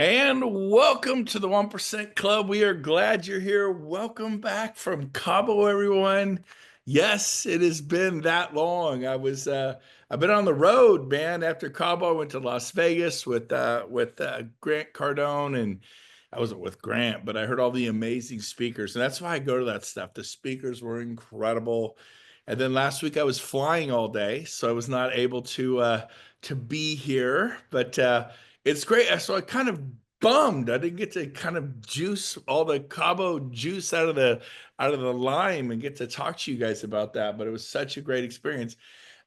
And welcome to the 1% Club. We are glad you're here. Welcome back from Cabo, everyone. Yes, it has been that long. I've been on the road, man. After Cabo, I went to Las Vegas with Grant Cardone, and I wasn't with Grant, but I heard all the amazing speakers, and that's why I go to that stuff. The speakers were incredible. And then last week I was flying all day, so I was not able to be here, but it's great. So I kind of bummed I didn't get to kind of juice all the Cabo juice out of the lime and get to talk to you guys about that. But it was such a great experience.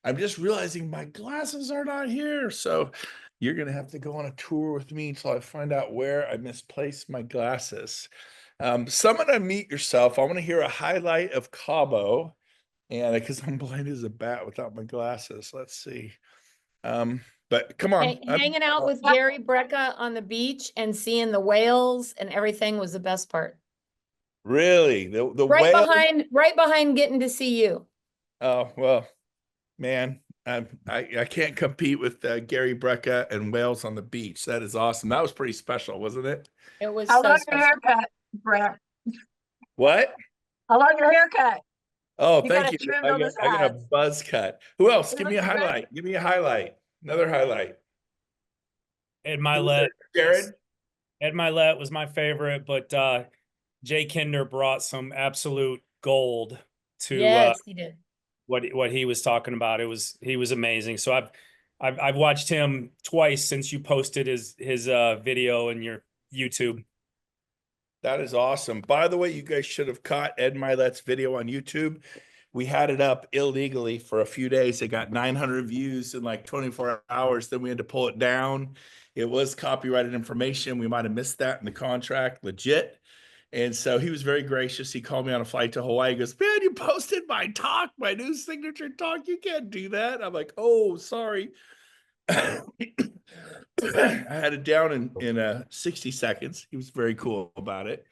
I'm just realizing my glasses are not here, so you're gonna have to go on a tour with me until I find out where I misplaced my glasses. Someone unmute yourself. I want to hear a highlight of Cabo, and because I'm blind as a bat without my glasses. Let's see. Um, but come on. Hanging out with Gary Brecka on the beach and seeing the whales and everything was the best part. Really? The Right whale? right behind getting to see you. Oh, well, man, I can't compete with Gary Brecka and whales on the beach. That is awesome. That was pretty special, wasn't it? It was How so long your special. haircut, Brent? What? How long your haircut? Oh, You thank got you. it trimmed I on got the I got a sides. buzz cut. Who else? It Give me a looks great. highlight. Give me a highlight. Another highlight. Ed Who was Milet. it? Jared? Ed Milet was my favorite, but Jay Kinder brought some absolute gold to Yes, he did. what he was talking about. He was amazing. So I've watched him twice since you posted his video in your YouTube. That is awesome. By the way, you guys should have caught Ed Milet's video on YouTube. We had it up illegally for a few days. It got 900 views in like 24 hours. Then we had to pull it down. It was copyrighted information. We might have missed that in the contract, legit. And so he was very gracious. He called me on a flight to Hawaii. He goes, "Man, you posted my talk, my new signature talk. You can't do that." I'm like, "Oh, sorry." I had it down in 60 seconds. He was very cool about it.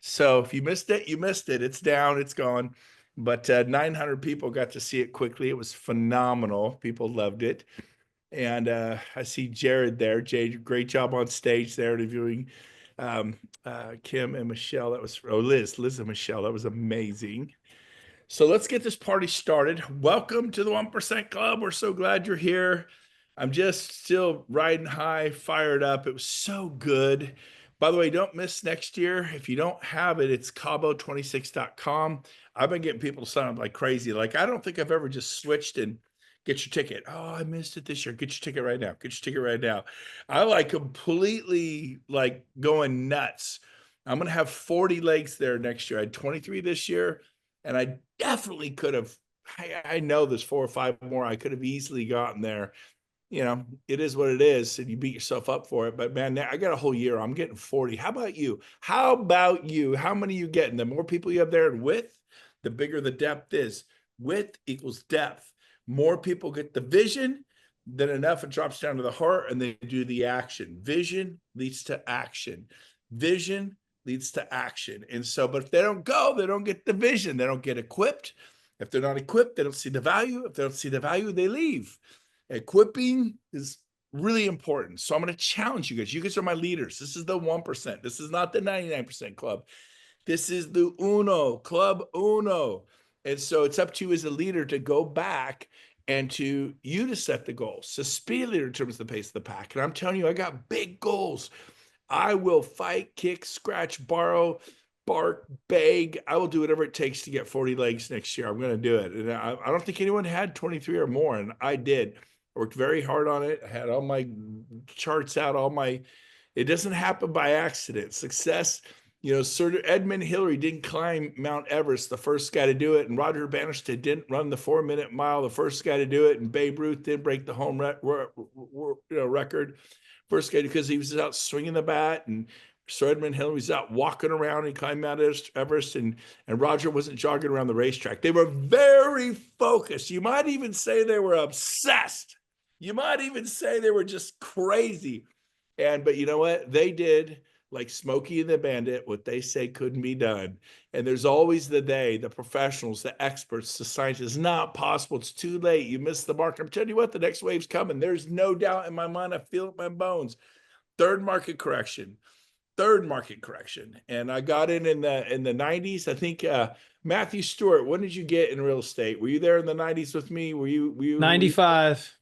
So if you missed it, you missed it. It's down, it's gone. But 900 people got to see it quickly. It was phenomenal. People loved it. And I see Jared there. Jay, great job on stage there interviewing Kim and Michelle. That was, Liz and Michelle. That was amazing. So let's get this party started. Welcome to the 1% Club. We're so glad you're here. I'm just still riding high, fired up. It was so good. By the way, don't miss next year. If you don't have it, it's cabo26.com. I've been getting people to sign up like crazy. Like, I don't think I've ever just switched and get your ticket. Oh, I missed it this year. Get your ticket right now. Get your ticket right now. I like completely like going nuts. I'm going to have 40 legs there next year. I had 23 this year, and I definitely could have. I know there's 4 or 5 more. I could have easily gotten there. It is what it is, and you beat yourself up for it. But man, I got a whole year. I'm getting 40. How about you? How about you? How many you getting? The more people you have there in width, the bigger the depth is. Width equals depth. More people get the vision, then enough it drops down to the heart, and they do the action. Vision leads to action. Vision leads to action. And so, but if they don't go, they don't get the vision. They don't get equipped. If they're not equipped, they don't see the value. If they don't see the value, they leave. Equipping is really important. So I'm going to challenge you guys. You guys are my leaders. This is the 1%. This is not the 99% club. This is the Uno, Club Uno. And so it's up to you as a leader to go back and to you to set the goals. So be a leader in terms of the pace of the pack. And I'm telling you, I got big goals. I will fight, kick, scratch, borrow, bark, beg. I will do whatever it takes to get 40 legs next year. I'm going to do it. And I don't think anyone had 23 or more, and I did. I worked very hard on it. I had all my charts out, it doesn't happen by accident. Success, Sir Edmund Hillary didn't climb Mount Everest, the first guy to do it, and Roger Bannister didn't run the 4-minute mile, the first guy to do it, and Babe Ruth didn't break the home record, first guy, because he was out swinging the bat, and Sir Edmund Hillary was out walking around and climbing Mount Everest, and Roger wasn't jogging around the racetrack. They were very focused. You might even say they were obsessed. You might even say they were just crazy. But you know what? They did, like Smokey and the Bandit, what they say couldn't be done. And there's always the professionals, the experts, the scientists. Not possible. It's too late. You missed the mark. I'm telling you what, the next wave's coming. There's no doubt in my mind. I feel it in my bones. third market correction. And I got in the 90s. I think Matthew Stewart, when did you get in real estate? Were you there in the 90s with me? Were you 95.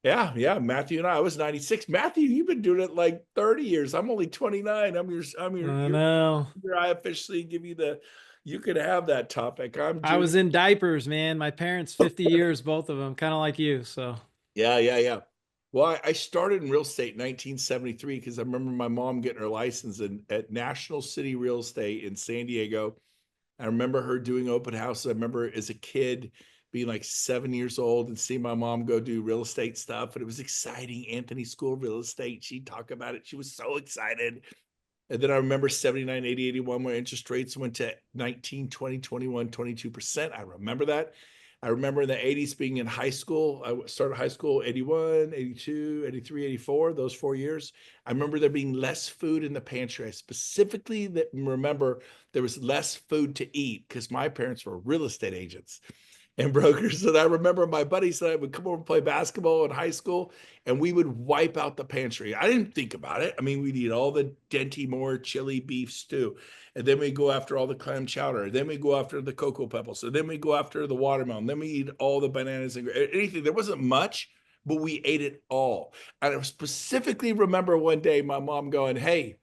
Yeah, Matthew and I was 96. Matthew, you've been doing it like 30 years. I'm only 29. I know. I officially give you you could have that topic. I was in diapers, man. My parents, 50 years, both of them, kind of like you. So Yeah. Well, I started in real estate in 1973 because I remember my mom getting her license at National City Real Estate in San Diego. I remember her doing open houses. I remember as a kid being like 7 years old and seeing my mom go do real estate stuff. And it was exciting. Anthony School of Real Estate. She'd talk about it. She was so excited. And then I remember 79, 80, 81, where interest rates went to 19, 20, 21, 22%. I remember that. I remember in the 80s being in high school. I started high school 81, 82, 83, 84, those 4 years. I remember there being less food in the pantry. I specifically remember there was less food to eat because my parents were real estate agents and brokers. And I remember my buddies and I would come over and play basketball in high school, and we would wipe out the pantry. I didn't think about it. I mean, we'd eat all the Denti Moore chili beef stew, and then we go after all the clam chowder. Then we go after the cocoa pebbles. And then we go after the watermelon. Then we eat all the bananas and anything. There wasn't much, but we ate it all. And I specifically remember one day my mom going, "Hey,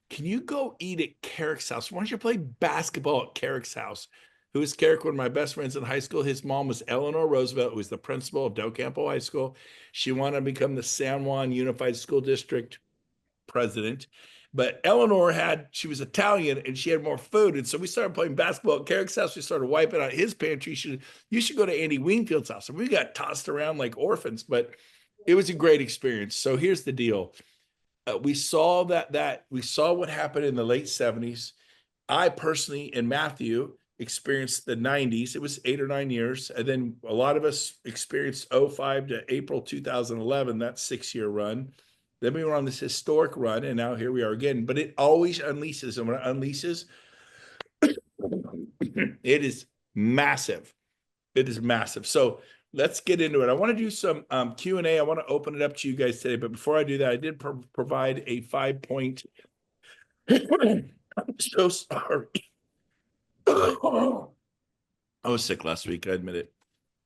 can you go eat at Carrick's house? Why don't you play basketball at Carrick's house?" Who was Carrick, one of my best friends in high school. His mom was Eleanor Roosevelt, who was the principal of Del Campo High School. She wanted to become the San Juan Unified School District president. But Eleanor she was Italian and she had more food. And so we started playing basketball at Carrick's house. We started wiping out his pantry. You should go to Andy Wingfield's house. And we got tossed around like orphans, but it was a great experience. So here's the deal. We saw we saw what happened in the late 70s. I personally, and Matthew, experienced the 90s. It was 8 or 9 years. And then a lot of us experienced 05 to April 2011, that 6-year run. Then we were on this historic run, and now here we are again. But it always unleashes. And when it unleashes, it is massive. It is massive. So let's get into it. I want to do some Q&A. I want to open it up to you guys today. But before I do that, I did provide a 5-point. I'm so sorry. I was sick last week. I admit it.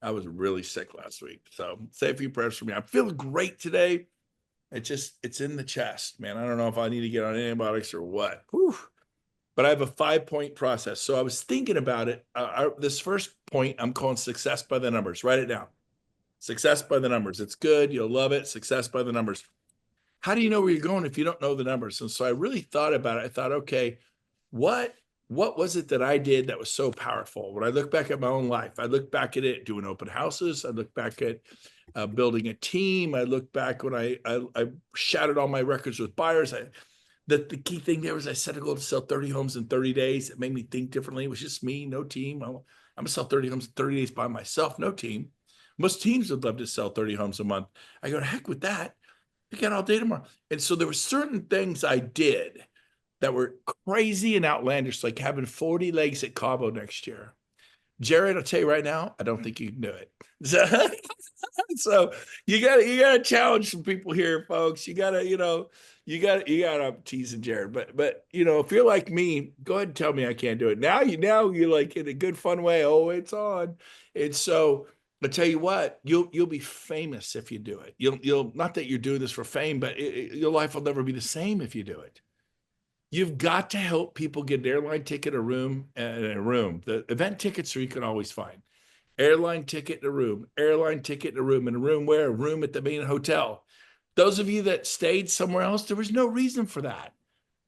I was really sick last week. So say a few prayers for me. I'm feeling great today. It's in the chest, man. I don't know if I need to get on antibiotics or what. Whew. But I have a 5-point process. So I was thinking about it. This first point I'm calling success by the numbers. Write it down. Success by the numbers. It's good. You'll love it. Success by the numbers. How do you know where you're going if you don't know the numbers? And so I really thought about it. I thought, okay, what was it that I did that was so powerful? When I look back at my own life, I look back at it doing open houses. I look back at building a team. I look back when I shattered all my records with buyers. The key thing there was I set a goal to sell 30 homes in 30 days. It made me think differently. It was just me, no team. I'm going to sell 30 homes in 30 days by myself, no team. Most teams would love to sell 30 homes a month. I go, heck with that. I got all day tomorrow. And so there were certain things I did that were crazy and outlandish, like having 40 legs at Cabo next year. Jared, I'll tell you right now, I don't think you can do it. So you got a challenge from people here, folks. You gotta, I'm teasing Jared, but if you're like me, go ahead and tell me I can't do it. Now you're like in a good fun way. Oh, it's on. And so I tell you what, you'll be famous if you do it. You'll not that you're doing this for fame, but your life will never be the same if you do it. You've got to help people get an airline ticket, a room. The event tickets you can always find. Airline ticket in a room, airline ticket in a room, and a room where? A room at the main hotel. Those of you that stayed somewhere else, there was no reason for that.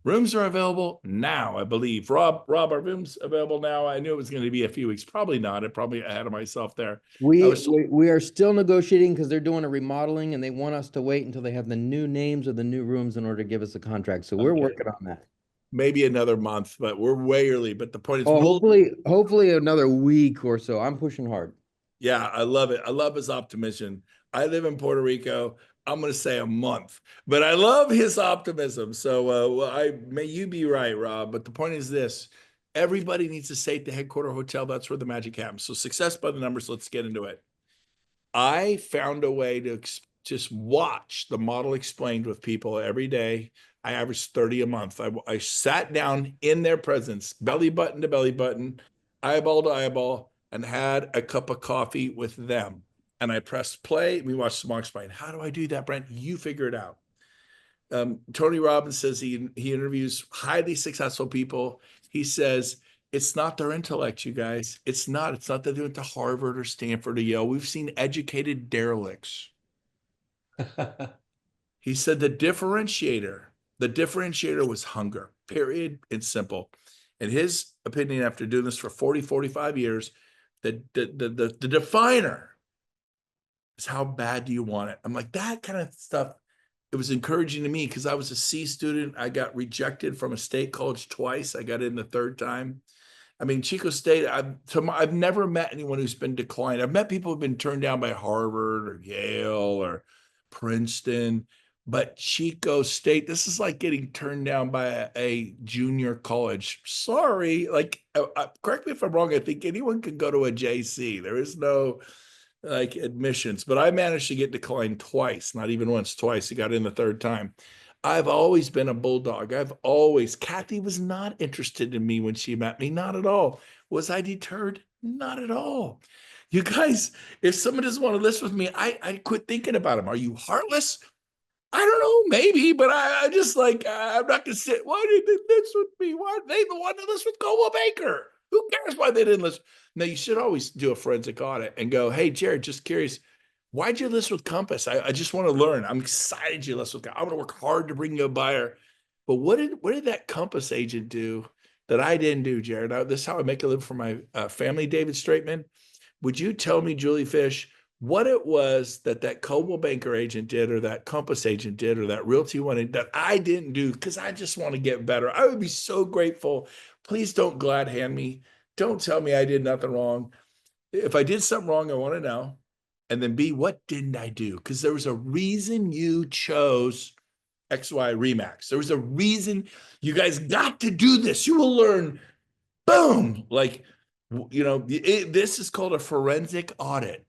Rooms are available now, I believe. Rob, are rooms available now? I knew it was going to be a few weeks. Probably not. I probably ahead of myself there. We are still negotiating because they're doing a remodeling and they want us to wait until they have the new names of the new rooms in order to give us a contract. So we're working on that. Maybe another month, but we're way early. But the point is, hopefully another week or so. I'm pushing hard. Yeah, I love it. I love his optimism. I live in Puerto Rico. I'm going to say a month, but I love his optimism. So may you be right, Rob. But the point is this: everybody needs to stay at the headquarter hotel. That's where the magic happens. So success by the numbers. Let's get into it. I found a way just watch the model explained with people every day. I averaged 30 a month. I sat down in their presence, belly button to belly button, eyeball to eyeball, and had a cup of coffee with them. And I pressed play. We watched the model explain. How do I do that, Brent? You figure it out. Tony Robbins says he interviews highly successful people. He says, it's not their intellect, you guys. It's not that they went to Harvard or Stanford or Yale. We've seen educated derelicts. He said the differentiator was hunger, period and simple. In his opinion, after doing this for 40, 45 years, the definer is how bad do you want it? I'm like, that kind of stuff. It was encouraging to me because I was a C student. I got rejected from a state college twice. I got in the third time. I mean, Chico State, I've never met anyone who's been declined. I've met people who've been turned down by Harvard or Yale or Princeton, but Chico State, this is like getting turned down by a junior college. Sorry, like, correct me if I'm wrong. I think anyone can go to a JC. There is no like admissions, but I managed to get declined twice, not even once, twice. I got in the third time. I've always been a bulldog. Kathy was not interested in me when she met me. Not at all. Was I deterred? Not at all. You guys, if someone doesn't want to list with me, I quit thinking about them. Are you heartless? I don't know, maybe, but I just like, I'm not going to sit. Why did they list with me? Why are they the one to list with Coldwell Banker? Who cares why they didn't list? Now, you should always do a forensic audit and go, hey, Jared, just curious. Why'd you list with Compass? I just want to learn. I'm excited you list with Compass. I'm going to work hard to bring you a buyer. But what did that Compass agent do that I didn't do, Jared? This is how I make a living for my family, David Straitman. Would you tell me, Julie Fish, what it was that Coldwell Banker agent did, or that Compass agent did, or that Realty wanted that I didn't do? Because I just want to get better. I would be so grateful. Please don't glad hand me. Don't tell me I did nothing wrong. If I did something wrong, I want to know. And then B, what didn't I do? Because there was a reason you chose XY Remax. There was a reason. You guys got to do this. You will learn. Boom. Like, this is called a forensic audit.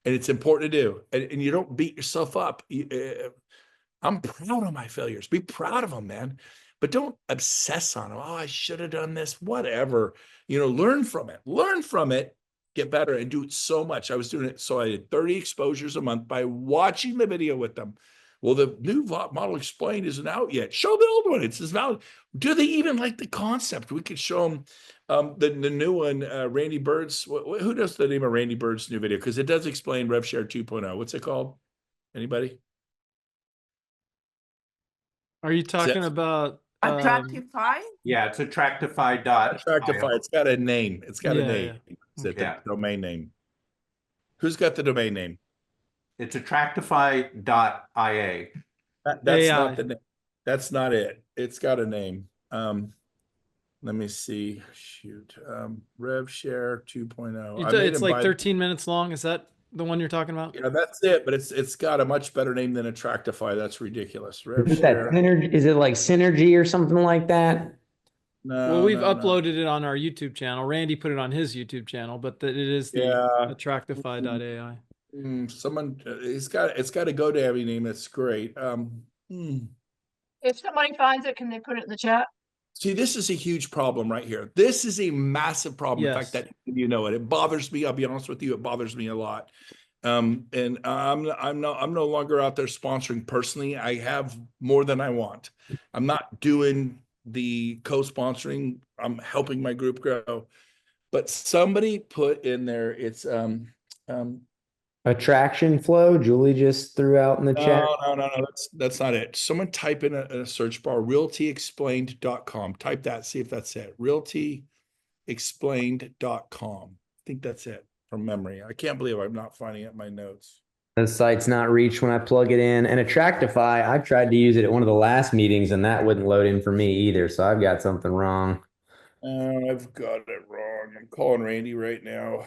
And it's important to do. And you don't beat yourself up. I'm proud of my failures. Be proud of them, man. But don't obsess on them. Oh, I should have done this. Whatever. Learn from it. Learn from it. Get better and do it so much. I was doing it. So I did 30 exposures a month by watching the video with them. Well, the new model explained isn't out yet. Show the old one. It's as valid. Do they even like the concept? We could show them the new one, Randy Bird's. Who does the name of Randy Bird's new video? Because it does explain RevShare 2.0. What's it called? Anybody? Are you talking about Attractify? Yeah, it's Attractify. Attractify. It's got a name. It's got a name. Yeah. Is it Yeah. the domain name? Who's got the domain name? It's Attractify.ia. That's AI. not the name. That's not it. It's got a name. Let me see. Shoot. RevShare 2.0. It's like 13 minutes long. Is that the one you're talking about? Yeah, that's it. But it's got a much better name than Attractify. That's ridiculous. Is that RevShare. synergy? Is it like Synergy or something like that? No. Well, we've no. uploaded it on our YouTube channel. Randy put it on his YouTube channel, but it is the Yeah. Attractify.ai. Someone, it's got a GoDaddy name. That's great. If somebody finds it, can they put it in the chat? See, this is a huge problem right here. This is a massive problem. In Yes. fact, that it bothers me. I'll be honest with you, it bothers me a lot. And I'm no longer out there sponsoring personally. I have more than I want. I'm not doing the co-sponsoring. I'm helping my group grow. But somebody put in there, it's Attraction flow. Julie just threw out in the chat. No. That's not it. Someone type in a search bar, realtyexplained.com. Type that, see if that's it. Realtyexplained.com. I think that's it from memory. I can't believe I'm not finding it in my notes. The site's not reached when I plug it in. And Attractify, I tried to use it at one of the last meetings and that wouldn't load in for me either. So I've got something wrong. I've got it wrong. I'm calling Randy right now.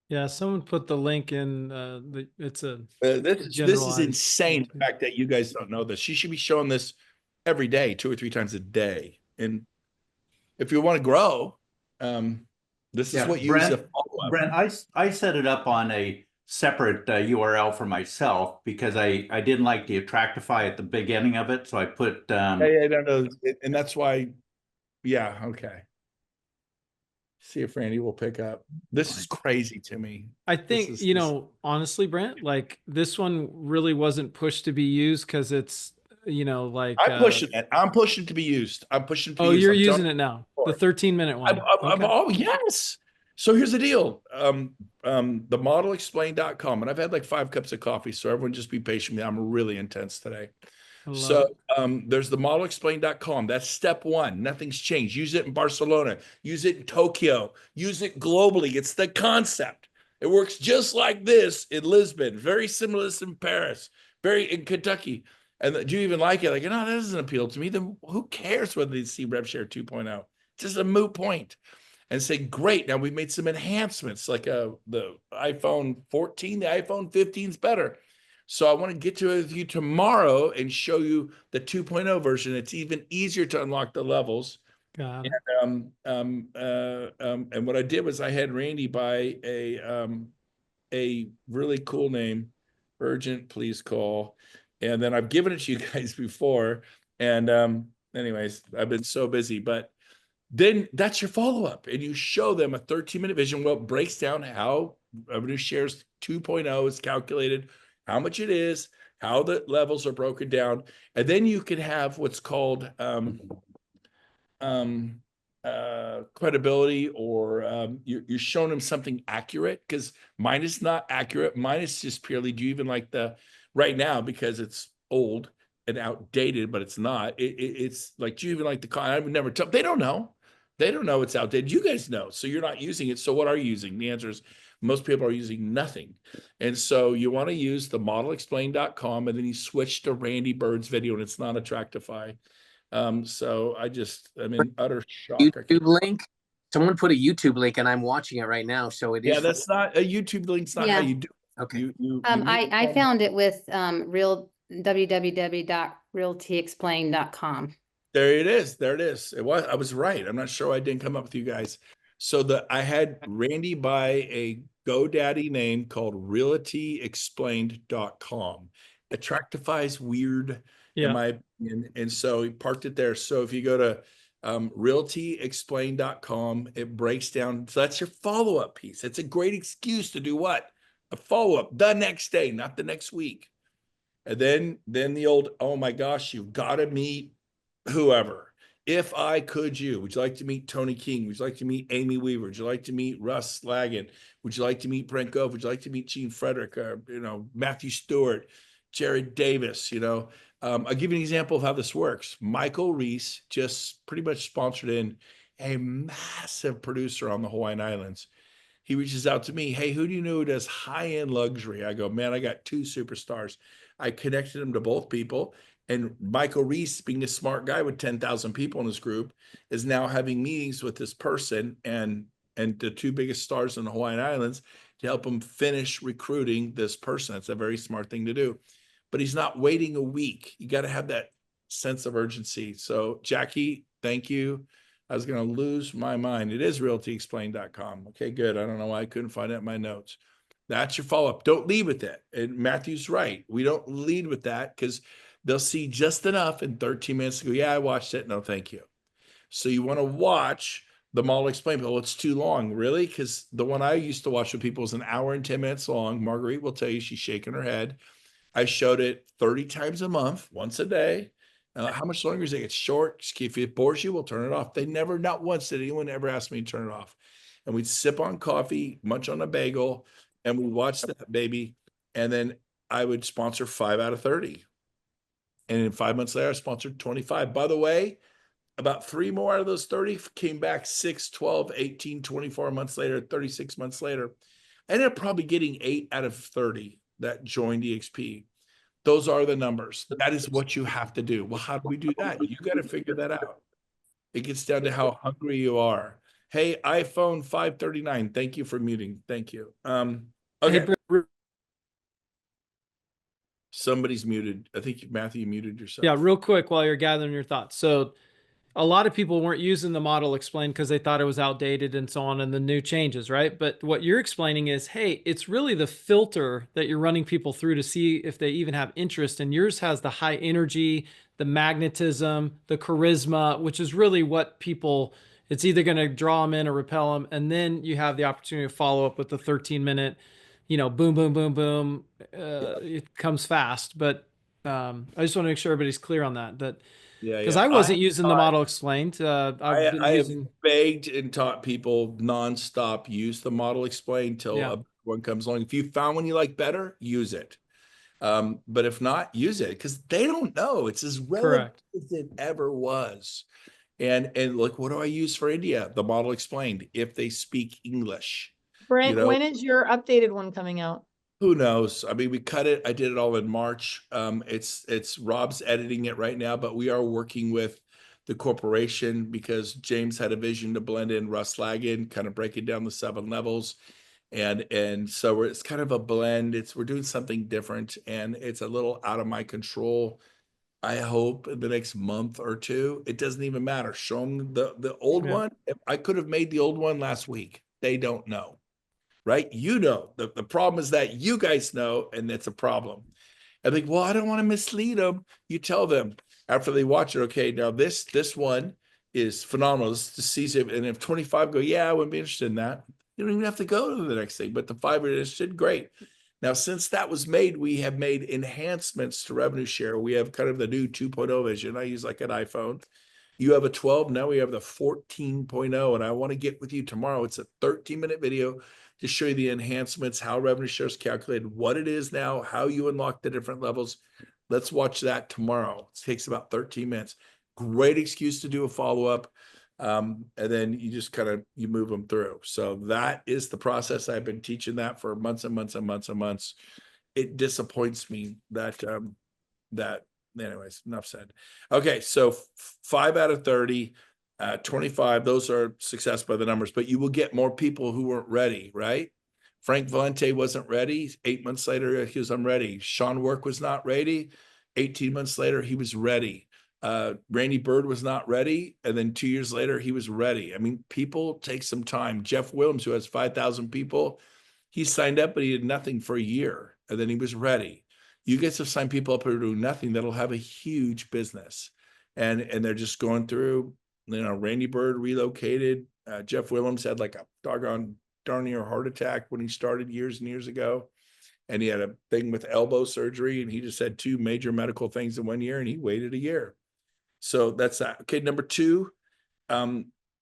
Yeah, someone put the link in. It's a This is generalized insane. The thing. fact that you guys don't know this. She should be showing this every day, 2 or 3 times a day. And if you want to grow, This is Yeah, what you use a Brent, follow-up. Brent, I set it up on a separate URL for myself because I didn't like the Attractify at the beginning of it. So I put, Yeah, no, and that's why, yeah, okay. See if Randy will pick up. This is crazy to me. I This think, is- you this- know, honestly, Brent, like this one really wasn't pushed to be used because it's, you know, like, I'm pushing it. I'm pushing to be used. I'm pushing to be oh, used. you're I'm telling using it now. The you. 13-minute one. Okay. Oh, yes. So here's the deal. The modelexplain.com, and I've had like 5 cups of coffee, so everyone just be patient with me. I'm really intense today. I love So it. there's the modelexplain.com. That's step 1. Nothing's changed. Use it in Barcelona. Use it in Tokyo. Use it globally. It's the concept. It works just like this in Lisbon. Very similar to this in Paris. Very in Kentucky. And do you even like it? Like, no, that doesn't appeal to me. Then who cares whether they see RevShare 2.0? It's just a moot point. And say, great. Now we've made some enhancements, like the iPhone 14, the iPhone 15 is better. So I want to get to it with you tomorrow and show you the 2.0 version. It's even easier to unlock the levels. Got it. And what I did was I had Randy buy a really cool name, Urgent Please Call. And then I've given it to you guys before. And anyways, I've been so busy, but then that's your follow-up. And you show them a 13-minute vision. Well, it breaks down how revenue shares 2.0 is calculated, how much it is, how the levels are broken down. And then you can have what's called credibility, or you're showing them something accurate, because mine is not accurate. Mine is just purely, do you even like the right now, because it's old and outdated, but it's not. It's like, do you even like the I would never tell. They don't know. They don't know it's outdated. You guys know. So you're not using it. So what are you using? The answer is most people are using nothing. And so you want to use the modelexplain.com, and then you switch to Randy Bird's video, and it's not Attractify. So I'm in utter shock. YouTube link. Someone put a YouTube link and I'm watching it right now. So it is. Yeah, that's not a YouTube link's not how Yeah. you do it. Okay. I found it with www.realtyexplain.com. There it is. There it is. I was right. I'm not sure why I didn't come up with you guys. So I had Randy buy a GoDaddy name called realtyexplained.com. Attractify is weird, Yeah. in my opinion. And so he parked it there. So if you go to realtyexplained.com, it breaks down. So that's your follow-up piece. It's a great excuse to do what? A follow-up the next day, not the next week. And then the old, oh my gosh, you've got to meet whoever. If I could, would you like to meet Tony King? Would you like to meet Amy Weaver? Would you like to meet Russ Slagan? Would you like to meet Brent Gove? Would you like to meet Gene Frederick? Matthew Stewart, Jared Davis? I'll give you an example of how this works. Michael Reese just pretty much sponsored in a massive producer on the Hawaiian Islands. He reaches out to me. Hey, who do you know who does high-end luxury? I go, man, I got 2 superstars. I connected him to both people. And Michael Reese, being a smart guy with 10,000 people in his group, is now having meetings with this person and the 2 biggest stars in the Hawaiian Islands to help him finish recruiting this person. It's a very smart thing to do. But he's not waiting a week. You got to have that sense of urgency. So Jackie, thank you. I was going to lose my mind. It is realtyexplained.com. Okay, good. I don't know why I couldn't find it in my notes. That's your follow-up. Don't lead with it. And Matthew's right. We don't lead with that because they'll see just enough in 13 minutes to go, yeah, I watched it. No, thank you. So you want to watch the model explain, oh, it's too long. Really? Because the one I used to watch with people was an hour and 10 minutes long. Marguerite will tell you, she's shaking her head. I showed it 30 times a month, once a day. How much longer is it? It's short. If it bores you, we'll turn it off. They never, not once did anyone ever ask me to turn it off. And we'd sip on coffee, munch on a bagel, and we'd watch that baby. And then I would sponsor 5 out of 30. And in 5 months later, I sponsored 25. By the way, about 3 more out of those 30 came back 6, 12, 18, 24 months later, 36 months later. I ended up probably getting 8 out of 30 that joined EXP. Those are the numbers. That is what you have to do. Well, how do we do that? You got to figure that out. It gets down to how hungry you are. Hey, iPhone 539. Thank you for muting. Thank you. Okay. Hey, Somebody's muted. I think Matthew muted yourself. yeah, real quick while you're gathering your thoughts. So a lot of people weren't using the model explained because they thought it was outdated and so on, and the new changes, right? But what you're explaining is, hey, it's really the filter that you're running people through to see if they even have interest. And yours has the high energy, the magnetism, the charisma, which is really what people, it's either going to draw them in or repel them. And then you have the opportunity to follow up with the 13-minute, boom, boom, boom, boom. It comes fast. But I just want to make sure everybody's clear on that. Yeah, Because yeah. I wasn't using the model explained. I've been I have using. begged and taught people nonstop use the model explained till Yeah. a one comes along. If you found one you like better, use it. But if not, use it because they don't know. It's as relevant Correct. as it ever was. And look, what do I use for India? The model explained. If they speak English, Brent, know, when is your updated one coming out? who knows? I mean, we cut it. I did it all in March. It's Rob's editing it right now, but we are working with the corporation because James had a vision to blend in Russ Lagan, kind of breaking down the 7 levels. And so it's kind of a blend. We're doing something different and it's a little out of my control. I hope in the next month or two, it doesn't even matter. Show them the old one. I could have made the old one last week. They don't know. Right? The problem is that you guys know, and it's a problem. I think, well, I don't want to mislead them. You tell them after they watch it, okay, now this one is phenomenal. This is season. And if 25 go, yeah, I wouldn't be interested in that. You don't even have to go to the next thing, but the 5 are interested, great. Now, since that was made, we have made enhancements to revenue share. We have kind of the new 2.0 vision. I use like an iPhone. You have a 12, now we have the 14.0, and I want to get with you tomorrow. It's a 13-minute video to show you the enhancements, how revenue share is calculated, what it is now, how you unlock the different levels. Let's watch that tomorrow. It takes about 13 minutes. Great excuse to do a follow-up. And then you just you move them through. So that is the process. I've been teaching that for months and months and months and months. It disappoints me that, anyways, enough said. Okay. So 5 out of 30, 25, those are success by the numbers, but you will get more people who weren't ready, right? Frank Valente wasn't ready. 8 months later, he was, I'm ready. Sean Work was not ready. 18 months later, he was ready. Randy Bird was not ready. And then 2 years later, he was ready. I mean, people take some time. Jeff Williams, who has 5,000 people, he signed up, but he did nothing for a year. And then he was ready. You guys have signed people up who are doing nothing that'll have a huge business. And they're just going through, Randy Bird relocated. Jeff Williams had like a darn near heart attack when he started years and years ago. And he had a thing with elbow surgery, and he just had 2 major medical things in 1 year, and he waited a year. So that's that. Okay, number 2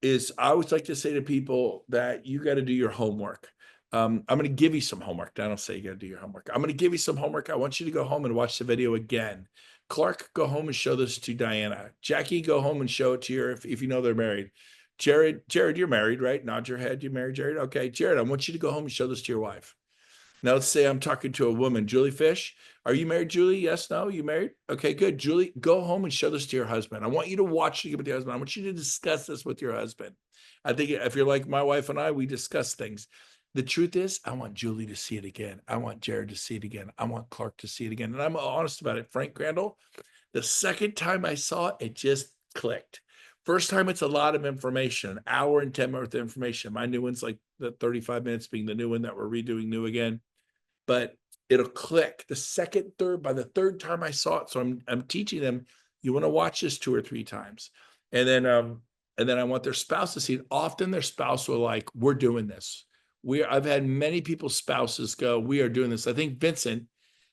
is I always like to say to people that you got to do your homework. I'm going to give you some homework. I don't say you got to do your homework. I'm going to give you some homework. I want you to go home and watch the video again. Clark, go home and show this to Diana. Jackie, go home and show it to your, if you know they're married. Jared, you're married, right? Nod your head. You married, Jared? Okay, Jared, I want you to go home and show this to your wife. Now let's say I'm talking to a woman, Julie Fish. Are you married, Julie? Yes, no, you married? Okay, good. Julie, go home and show this to your husband. I want you to watch it with your husband. I want you to discuss this with your husband. I think if you're like my wife and I, we discuss things. The truth is, I want Julie to see it again. I want Jared to see it again. I want Clark to see it again. And I'm honest about it. Frank Crandall, the second time I saw it, it just clicked. First time, it's a lot of information, an hour and 10 minutes of information. My new one's like the 35 minutes being the new one that we're redoing new again. But it'll click the second, third, by the third time I saw it. So I'm teaching them, you want to watch this 2 or 3 times. And then I want their spouse to see it. Often their spouse will like, we're doing this. I've had many people's spouses go, we are doing this. I think Vincent,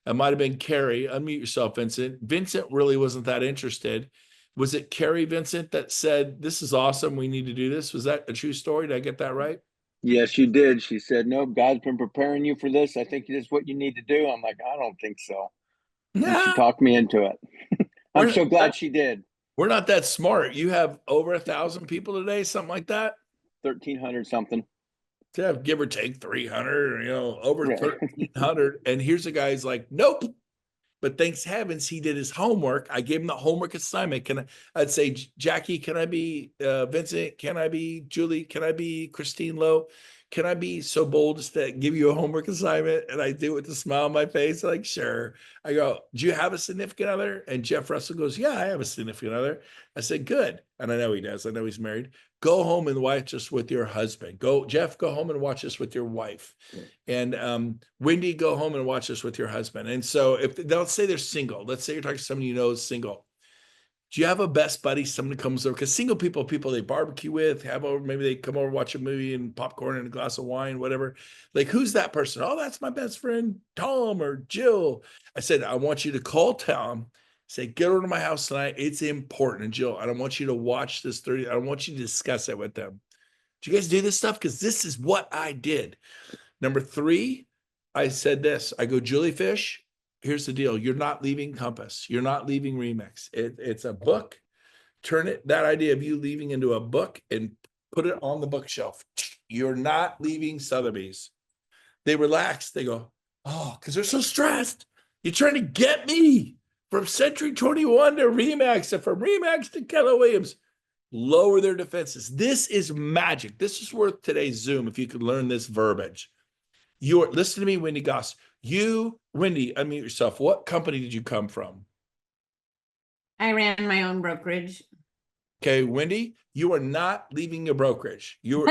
it might've been Carrie, unmute yourself, Vincent. Vincent really wasn't that interested. Was it Carrie, Vincent, that said, this is awesome, we need to do this? Was that a true story? Did I get that right? Yes, you did. She said, no, God's been preparing you for this. I think this is what you need to do. I'm like, I don't think so. And she talked me into it. I'm so glad she did. We're not that smart. You have over 1,000 people today, something like that? 1,300 something. To have give or take 300, over 1,300. And here's a guy who's like, nope. But thanks heavens, he did his homework. I gave him the homework assignment. I'd say, Jackie, can I be Vincent? Can I be Julie? Can I be Christine Lowe? can I be so bold as to give you a homework assignment? And I do it with a smile on my face. Like, sure. I go, do you have a significant other? And Jeff Russell goes, yeah, I have a significant other. I said, good. And I know he does. I know he's married. Go home and watch this with your husband. Go, Jeff, go home and watch this with your wife. And Wendy, go home and watch this with your husband. And so if they'll say they're single, let's say you're talking to somebody you know is single. Do you have a best buddy, someone that comes over? Because single people they barbecue with, have over, maybe they come over, watch a movie and popcorn and a glass of wine, whatever. Like, who's that person? Oh, that's my best friend, Tom or Jill. I said, I want you to call Tom, say, get over to my house tonight. It's important. And Jill, I don't want you to watch this 30. I don't want you to discuss it with them. Do you guys do this stuff? Because this is what I did. Number 3, I said this. I go, Juliefish, here's the deal. You're not leaving Compass. You're not leaving Remix. It's a book. Turn it, that idea of you leaving into a book and put it on the bookshelf. You're not leaving Sotheby's. They relax. They go, oh, because they're so stressed. You're trying to get me from Century 21 to Remax and from Remax to Keller Williams. Lower their defenses. This is magic. This is worth today's Zoom if you could learn this verbiage. Listen to me, Wendy Goss. You, Wendy, unmute yourself. What company did you come from? I ran my own brokerage. Okay, Wendy, you are not leaving your brokerage. You're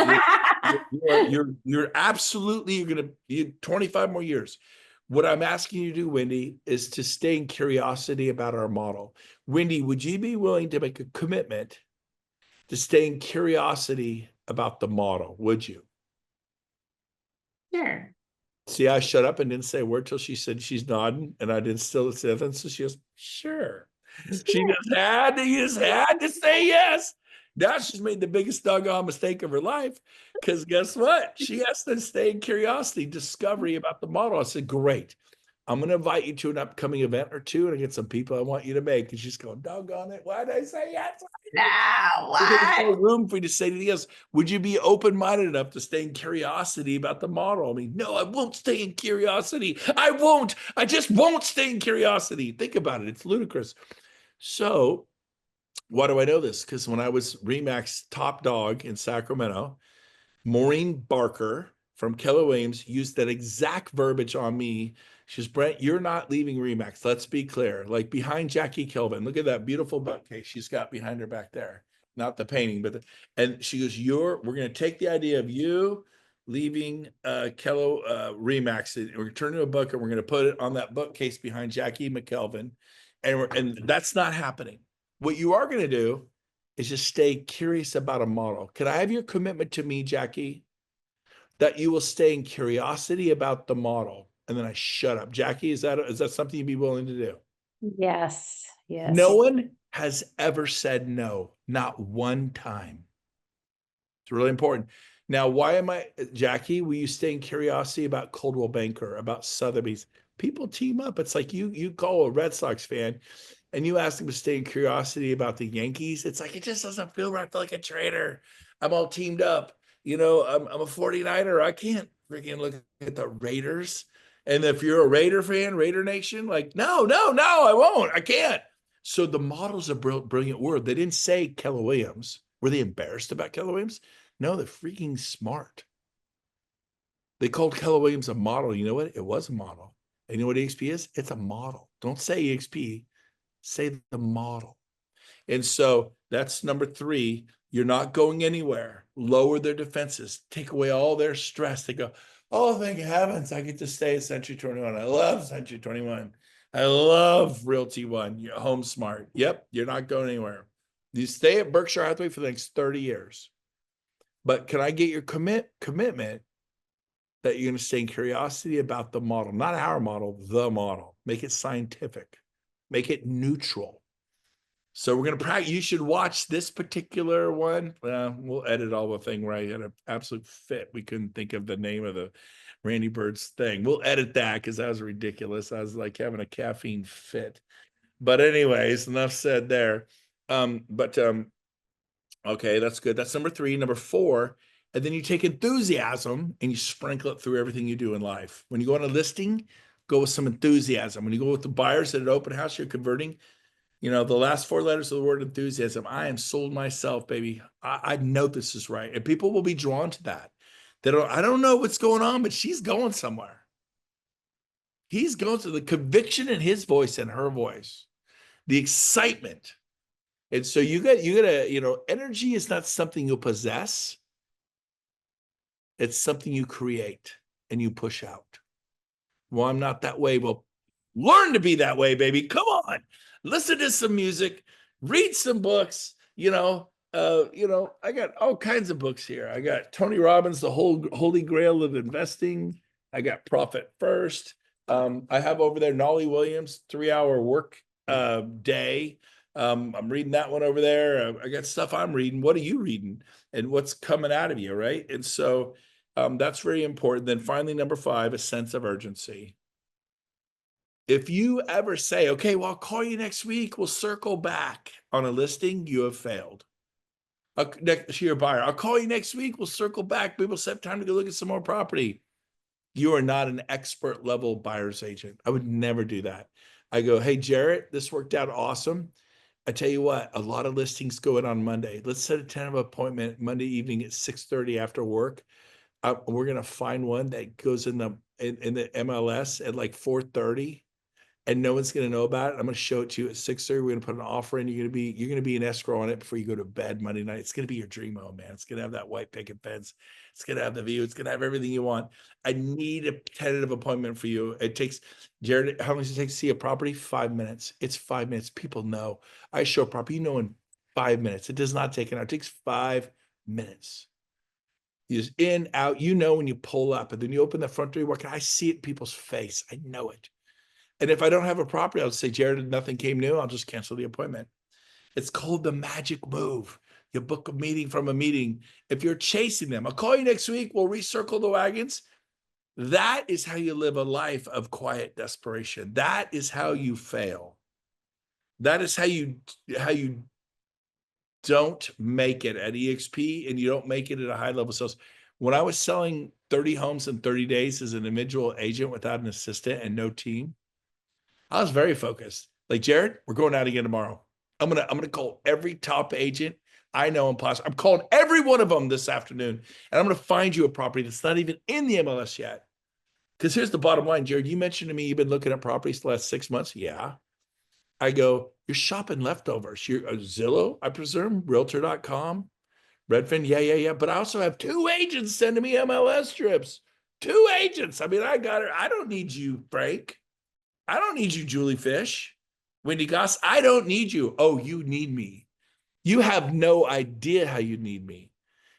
absolutely, you're gonna be 25 more years. What I'm asking you to do, Wendy, is to stay in curiosity about our model. Wendy, would you be willing to make a commitment to stay in curiosity about the model? Would you? Sure. See, I shut up and didn't say a word till she said she's nodding, and I didn't still say nothing. So she goes, sure. She just had to say yes. Now she's made the biggest doggone mistake of her life, because guess what? She has to stay in curiosity, discovery about the model. I said, great. I'm going to invite you to an upcoming event or two, and I get some people I want you to make. And she's going, doggone it. Why did I say yes? There's no room for you to say anything else. Would you be open-minded enough to stay in curiosity about the model? I mean, no, I won't stay in curiosity. I won't. I just won't stay in curiosity. Think about it. It's ludicrous. So why do I know this? Because when I was Remax top dog in Sacramento, Maureen Barker from Keller Williams used that exact verbiage on me. She says, Brent, you're not leaving Remax. Let's be clear. Like behind Jackie Kelvin, look at that beautiful bookcase she's got behind her back there. Not the painting, but and she goes, we're going to take the idea of you leaving Keller Remax. We're going to turn to a book and we're going to put it on that bookcase behind Jackie McKelvin. And that's not happening. What you are going to do is just stay curious about a model. Can I have your commitment to me, Jackie, that you will stay in curiosity about the model? And then I shut up. Jackie, is that something you'd be willing to do? Yes. Yes. No one has ever said no, not one time. It's really important. Now, why am I, Jackie, will you stay in curiosity about Coldwell Banker, about Sotheby's? People team up. It's like you call a Red Sox fan and you ask them to stay in curiosity about the Yankees. It's like, it just doesn't feel right. I feel like a traitor. I'm all teamed up. You know, I'm a 49er. I can't freaking look at the Raiders. And if you're a Raider fan, Raider Nation, like, no, I won't. I can't. So the model's a brilliant word. They didn't say Keller Williams. Were they embarrassed about Keller Williams? No, they're freaking smart. They called Keller Williams a model. You know what? It was a model. And you know what EXP is? It's a model. Don't say EXP. Say the model. And so that's number 3. You're not going anywhere. Lower their defenses. Take away all their stress. They go, oh, thank heavens, I get to stay at Century 21. I love Century 21. I love Realty One. You're Home Smart. Yep, you're not going anywhere. You stay at Berkshire Hathaway for the next 30 years. But can I get your commitment that you're going to stay in curiosity about the model? Not our model, the model. Make it scientific. Make it neutral. So we're going to practice. You should watch this particular one. We'll edit all the thing where I had an absolute fit. We couldn't think of the name of the Randy Bird's thing. We'll edit that because that was ridiculous. I was like having a caffeine fit. But anyways, enough said there. Okay, that's good. That's number 3. Number 4, and then you take enthusiasm and you sprinkle it through everything you do in life. When you go on a listing, go with some enthusiasm. When you go with the buyers at an open house, you're converting. You know, the last 4 letters of the word enthusiasm. I am sold myself, baby. I know this is right. And people will be drawn to that. I don't know what's going on, but she's going somewhere. He's going to the conviction in his voice and her voice, the excitement. And so you gotta, energy is not something you possess. It's something you create and you push out. Well, I'm not that way. Well, learn to be that way, baby. Come on. Listen to some music, read some books, I got all kinds of books here. I got Tony Robbins, The Holy Grail of Investing. I got Profit First. I have over there Nolly Williams, 3-hour work day. I'm reading that one over there. I got stuff I'm reading. What are you reading? And what's coming out of you, right? And so that's very important. Then finally, number 5, a sense of urgency. If you ever say, okay, well, I'll call you next week, we'll circle back on a listing, you have failed. To your buyer, I'll call you next week, we'll circle back, maybe we'll set time to go look at some more property. You are not an expert level buyer's agent. I would never do that. I go, hey, Jarrett, this worked out awesome. I tell you what, a lot of listings go in on Monday. Let's set a tentative appointment Monday evening at 6:30 after work. We're gonna find one that goes in the MLS at like 4:30, and no one's gonna know about it. I'm gonna show it to you at 6:30. We're gonna put an offer in. You're gonna be in escrow on it before you go to bed Monday night. It's gonna be your dream home, man. It's gonna have that white picket fence. It's gonna have the view. It's gonna have everything you want. I need a tentative appointment for you. It takes, Jared, how long does it take to see a property? 5 minutes. It's 5 minutes. People know. I show a property, in 5 minutes. It does not take an hour. It takes 5 minutes. You just in, out, when you pull up, and then you open the front door, you walk in, I see it in people's face. I know it. And if I don't have a property, I'll say, Jared, nothing came new. I'll just cancel the appointment. It's called the magic move. You book a meeting from a meeting. If you're chasing them, I'll call you next week. We'll recircle the wagons. That is how you live a life of quiet desperation. That is how you fail. That is how you don't make it at EXP, and you don't make it at a high level sales. When I was selling 30 homes in 30 days as an individual agent without an assistant and no team, I was very focused. Like, Jared, we're going out again tomorrow. I'm gonna call every top agent I know in Plaza. I'm calling every one of them this afternoon, and I'm gonna find you a property that's not even in the MLS yet. Because here's the bottom line, Jared. You mentioned to me you've been looking at properties the last 6 months. Yeah. I go, you're shopping leftovers. You're Zillow, I presume, Realtor.com, Redfin. Yeah. But I also have 2 agents sending me MLS strips. 2 agents. I mean, I got her. I don't need you, Frank. I don't need you, Julie Fish. Wendy Goss, I don't need you. Oh, you need me. You have no idea how you need me.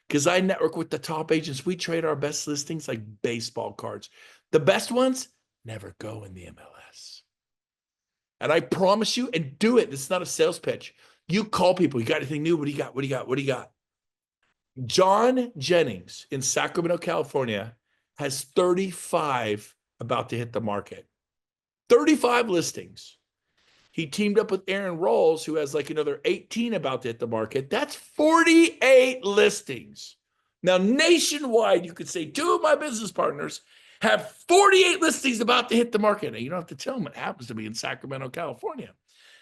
Because I network with the top agents. We trade our best listings like baseball cards. The best ones never go in the MLS. And I promise you, and do it. It's not a sales pitch. You call people. You got anything new? What do you got? What do you got? What do you got? John Jennings in Sacramento, California has 35 about to hit the market. 35 listings. He teamed up with Aaron Rawls, who has like another 18 about to hit the market. That's 48 listings. Now, nationwide, you could say 2 of my business partners have 48 listings about to hit the market. Now, you don't have to tell them it happens to be in Sacramento, California.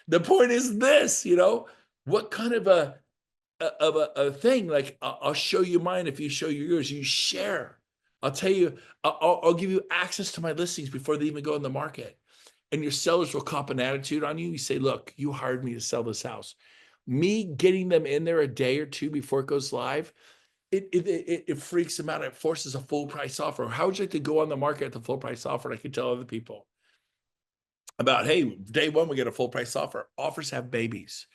The point is this, what kind of a thing? Like, I'll show you mine. If you show you yours, you share. I'll tell you, I'll give you access to my listings before they even go in the market. And your sellers will cop an attitude on you. You say, look, you hired me to sell this house. Me getting them in there a day or 2 before it goes live, it freaks them out. It forces a full price offer. How would you like to go on the market at the full price offer? And I can tell other people about, hey, day 1, we get a full price offer. Offers have babies.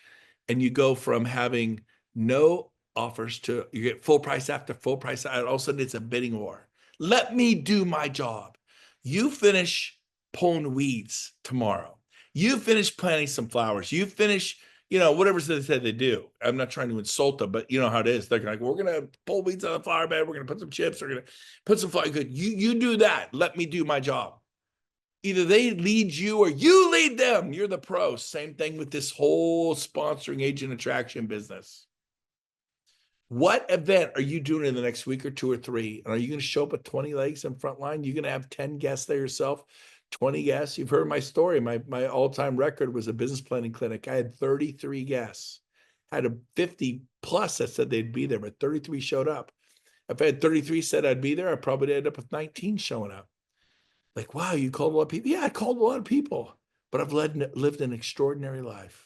And you go from having no offers to you get full price after full price. And all of a sudden it's a bidding war. Let me do my job. You finish pulling weeds tomorrow. You finish planting some flowers. You finish, whatever they said they do. I'm not trying to insult them, but you know how it is. They're like, we're going to pull weeds on the flower bed. We're going to put some chips. We're going to put some flower. You do that. Let me do my job. Either they lead you or you lead them. You're the pro. Same thing with this whole sponsoring agent attraction business. What event are you doing in the next week or 2 or 3? And are you going to show up at 20 legs in front line? You're going to have 10 guests there yourself, 20 guests. You've heard my story. My all-time record was a business planning clinic. I had 33 guests. I had a 50 plus that said they'd be there, but 33 showed up. If I had 33 said I'd be there, I probably end up with 19 showing up. Like, wow, you called a lot of people. Yeah, I called a lot of people, but I've lived an extraordinary life.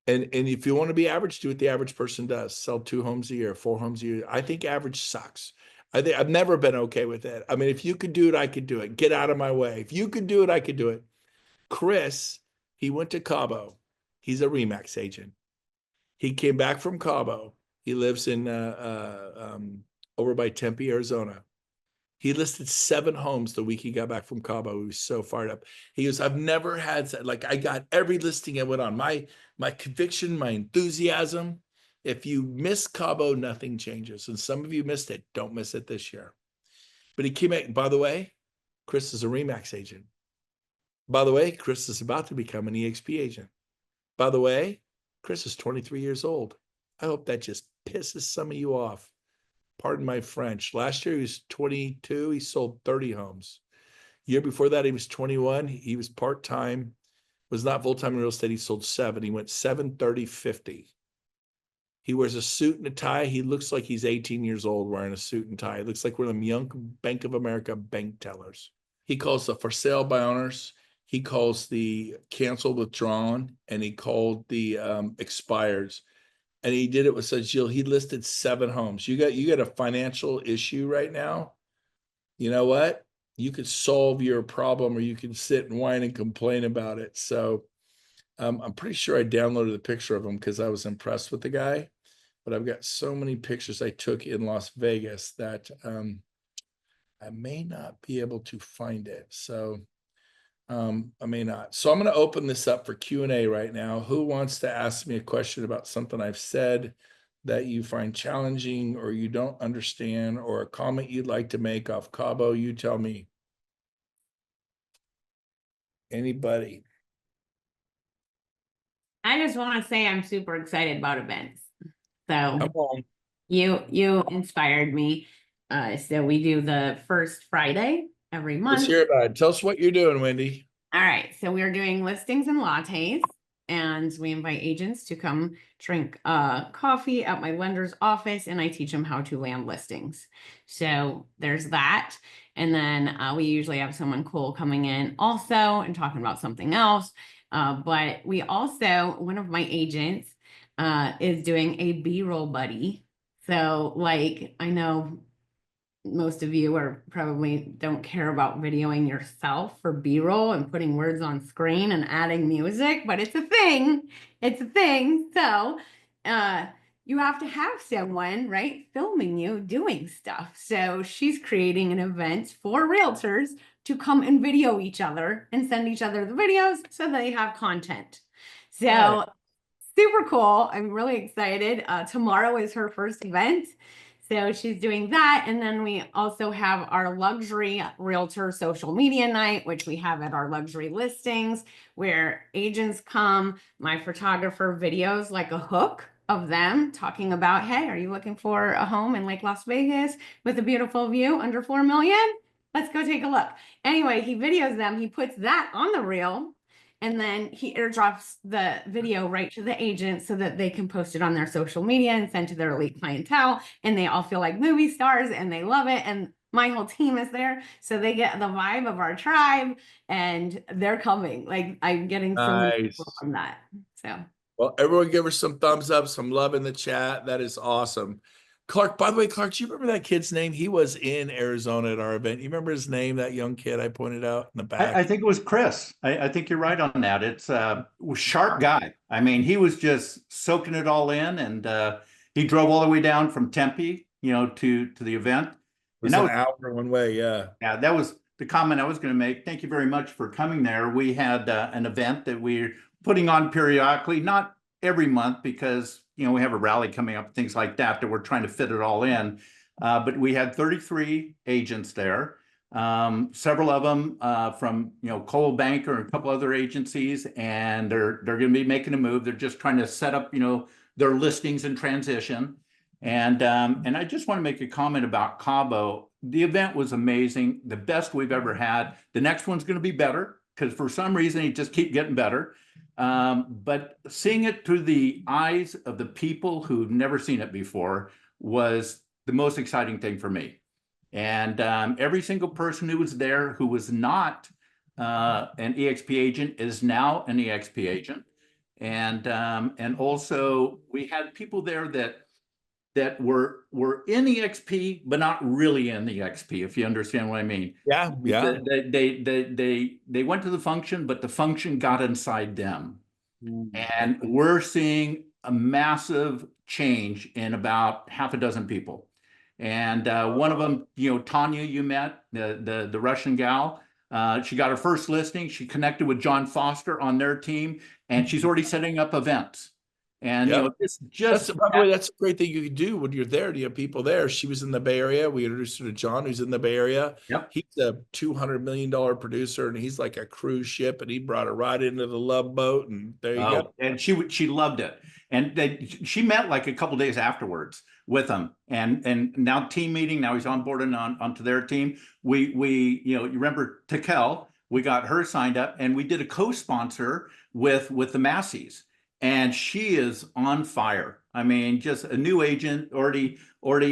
And if you want to be average, do what the average person does. Sell 2 homes a year, 4 homes a year. I think average sucks. I've never been okay with it. I mean, if you could do it, I could do it. Get out of my way. If you could do it, I could do it. Chris, he went to Cabo. He's a Remax agent. He came back from Cabo. He lives in over by Tempe, Arizona. He listed 7 homes the week he got back from Cabo. He was so fired up. He goes, I've never had, like, I got every listing I went on. My conviction, my enthusiasm. If you miss Cabo, nothing changes. And some of you missed it. Don't miss it this year. But he came back. By the way, Chris is a Remax agent. By the way, Chris is about to become an EXP agent. By the way, Chris is 23 years old. I hope that just pisses some of you off. Pardon my French. Last year he was 22. He sold 30 homes. Year before that, he was 21. He was part-time, was not full-time in real estate. He sold 7. He went 7, 30, 50. He wears a suit and a tie. He looks like he's 18 years old wearing a suit and tie. He looks like one of them young Bank of America bank tellers. He calls the for sale by owners. He calls the canceled, withdrawn, and he called the expires. And he did it with such Jill. He listed 7 homes. You got a financial issue right now. You know what? You could solve your problem, or you can sit and whine and complain about it. So I'm pretty sure I downloaded the picture of him because I was impressed with the guy. But I've got so many pictures I took in Las Vegas that I may not be able to find it. So I may not. So I'm going to open this up for Q&A right now. Who wants to ask me a question about something I've said that you find challenging or you don't understand, or a comment you'd like to make off Cabo? You tell me. Anybody? I just want to say I'm super excited about events. Come So on. you inspired me. So we do the first Friday every Let's month. hear about it. Tell us what you're doing, Wendy. All right. So we are doing listings and lattes, and we invite agents to come drink coffee at my lender's office, and I teach them how to land listings. So there's that. And then we usually have someone cool coming in also and talking about something else. But we also, one of my agents is doing a B-roll buddy. So like, I know most of you are probably don't care about videoing yourself for B-roll and putting words on screen and adding music, but it's a thing. It's a thing. So you have to have someone, right, filming you doing stuff. So she's creating an event for realtors to come and video each other and send each other the videos so they have content. So super cool. I'm really excited. Tomorrow is her first event. So she's doing that. And then we also have our luxury realtor social media night, which we have at our luxury listings, where agents come, my photographer videos like a hook of them talking about, hey, are you looking for a home in Lake Las Vegas with a beautiful view under 4 million? Let's go take a look. Anyway, he videos them. He puts that on the reel. And then he airdrops the video right to the agent so that they can post it on their social media and send to their elite clientele. And they all feel like movie stars and they love it. And my whole team is there. So they get the vibe of our tribe and they're coming. Like I'm getting so many people from that. So. Well, everyone give her some thumbs up, some love in the chat. That is awesome. Clark, by the way, Clark, do you remember that kid's name? He was in Arizona at our event. You remember his name, that young kid I pointed out in the back? I think it was Chris. I think you're right on that. It's a sharp guy. I mean, he was just soaking it all in, and he drove all the way down from Tempe, to the event. It was an hour one way, yeah. Yeah, that was the comment I was going to make. Thank you very much for coming there. We had an event that we're putting on periodically, not every month because, we have a rally coming up, things like that we're trying to fit it all in. But we had 33 agents there. Several of them from Coldwell Banker and a couple other agencies, and they're going to be making a move. They're just trying to set up their listings in transition. And I just want to make a comment about Cabo. The event was amazing, the best we've ever had. The next one's going to be better because for some reason it just keeps getting better. But seeing it through the eyes of the people who've never seen it before was the most exciting thing for me. And every single person who was there who was not an EXP agent is now an EXP agent. And also we had people there that were in EXP, but not really in EXP, if you understand what I mean. Yeah, yeah. They went to the function, but the function got inside them. And we're seeing a massive change in about half a dozen people. And one of them, Tanya, you met, the Russian gal. She got her first listing. She connected with John Foster on their team, and she's already setting up events. And Yep. it's just By the way, that's a great thing you can do when you're there. You have people there. She was in the Bay Area. We introduced her to John, who's in the Bay Area. Yep. He's a $200 million producer, and he's like a cruise ship, and he brought her right into the Love Boat, and there you go. And she loved it. And she met like a couple days afterwards with him, and now team meeting. Now he's on board and onto their team. We you remember Takel? We got her signed up, and we did a co-sponsor with the Massies. And she is on fire. I mean, just a new agent, already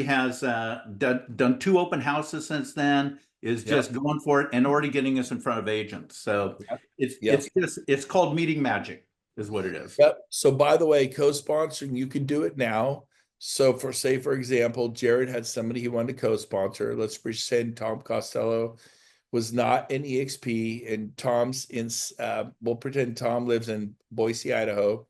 has done 2 open houses since then, is just going for it and already getting us in front of agents. So it's called meeting magic is what it is. Yep. So by the way, co-sponsoring, you can do it now. So for example, Jared had somebody he wanted to co-sponsor. Let's pretend Tom Costello was not in EXP, and Tom's in, we'll pretend Tom lives in Boise, Idaho.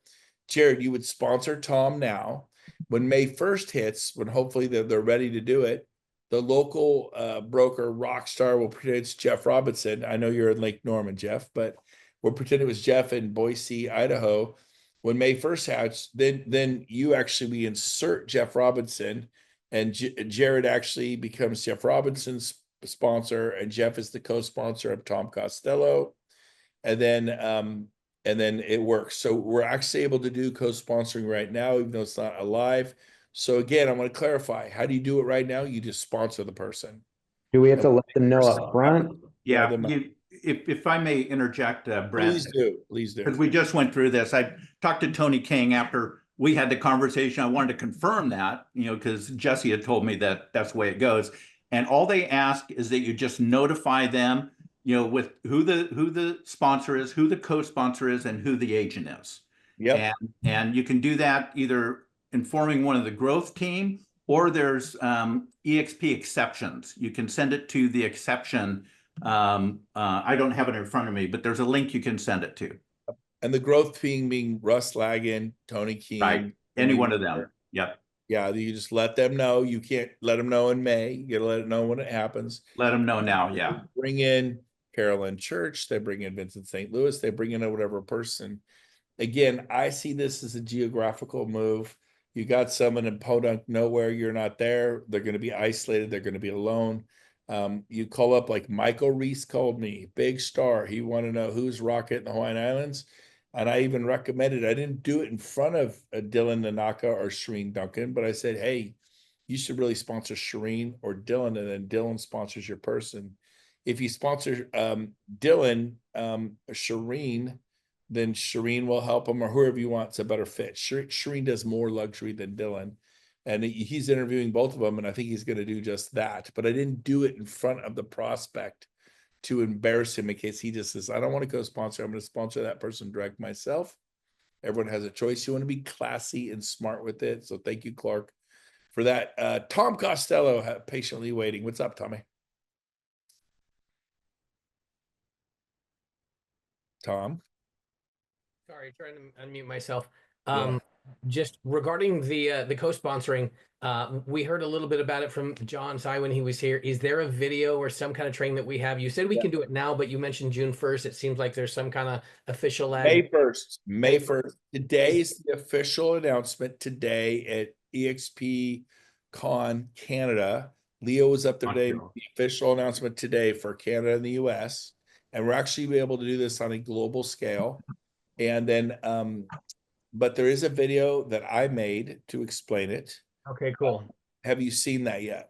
Jared, you would sponsor Tom now. When May 1st hits, when hopefully they're ready to do it, the local broker Rockstar will pretend it's Jeff Robinson. I know you're in Lake Norman, Jeff, but we'll pretend it was Jeff in Boise, Idaho. When May 1st hits, then you actually insert Jeff Robinson, and Jared actually becomes Jeff Robinson's sponsor, and Jeff is the co-sponsor of Tom Costello, and then it works. So we're actually able to do co-sponsoring right now, even though it's not alive. So again, I want to clarify, how do you do it right now? You just sponsor the person. Do we have to let them know up front? Yeah, if I may interject, Brent. Please do. Because we just went through this. I talked to Tony King after we had the conversation. I wanted to confirm that, because Jesse had told me that that's the way it goes. And all they ask is that you just notify them, with who the sponsor is, who the co-sponsor is, and who the agent is. Yeah. And you can do that either informing one of the growth team, or there's EXP exceptions. You can send it to the exception. I don't have it in front of me, but there's a link you can send it to. And the growth team being Russ Lagan, Tony King. Right. Any one of them. Yep. Yeah, you just let them know. You can't let them know in May. You gotta let it know when it happens. Let them know now. Yeah. Bring in Carolyn Church. They bring in Vincent St. Louis. They bring in whatever person. Again, I see this as a geographical move. You got someone in Podunk nowhere. You're not there. They're going to be isolated. They're going to be alone. You call up, like Michael Reese called me, big star. He wanted to know who's rocket in the Hawaiian Islands. And I even recommended, I didn't do it in front of Dylan Nanaka or Shireen Duncan, but I said, hey, you should really sponsor Shireen or Dylan, and then Dylan sponsors your person. If you sponsor Dylan, Shireen, then Shireen will help him, or whoever you want. It's a better fit. Shireen does more luxury than Dylan, and he's interviewing both of them, and I think he's going to do just that. But I didn't do it in front of the prospect to embarrass him in case he just says, I don't want to co-sponsor. I'm going to sponsor that person direct myself. Everyone has a choice. You want to be classy and smart with it. So thank you, Clark, for that. Tom Costello, patiently waiting. What's up, Tommy? Tom? Sorry, trying to unmute myself. Just regarding the co-sponsoring, we heard a little bit about it from John Tsai when he was here. Is there a video or some kind of training that we have? You said we can do it now, but you mentioned June 1st. It seems like there's some kind of official May 1st. May 1st. Today is the official announcement today at EXP Con Canada. Leo was up there today. The official announcement today for Canada and the US. And we're actually be able to do this on a global scale. And then but there is a video that I made to explain it. Okay, cool. Have you seen that yet?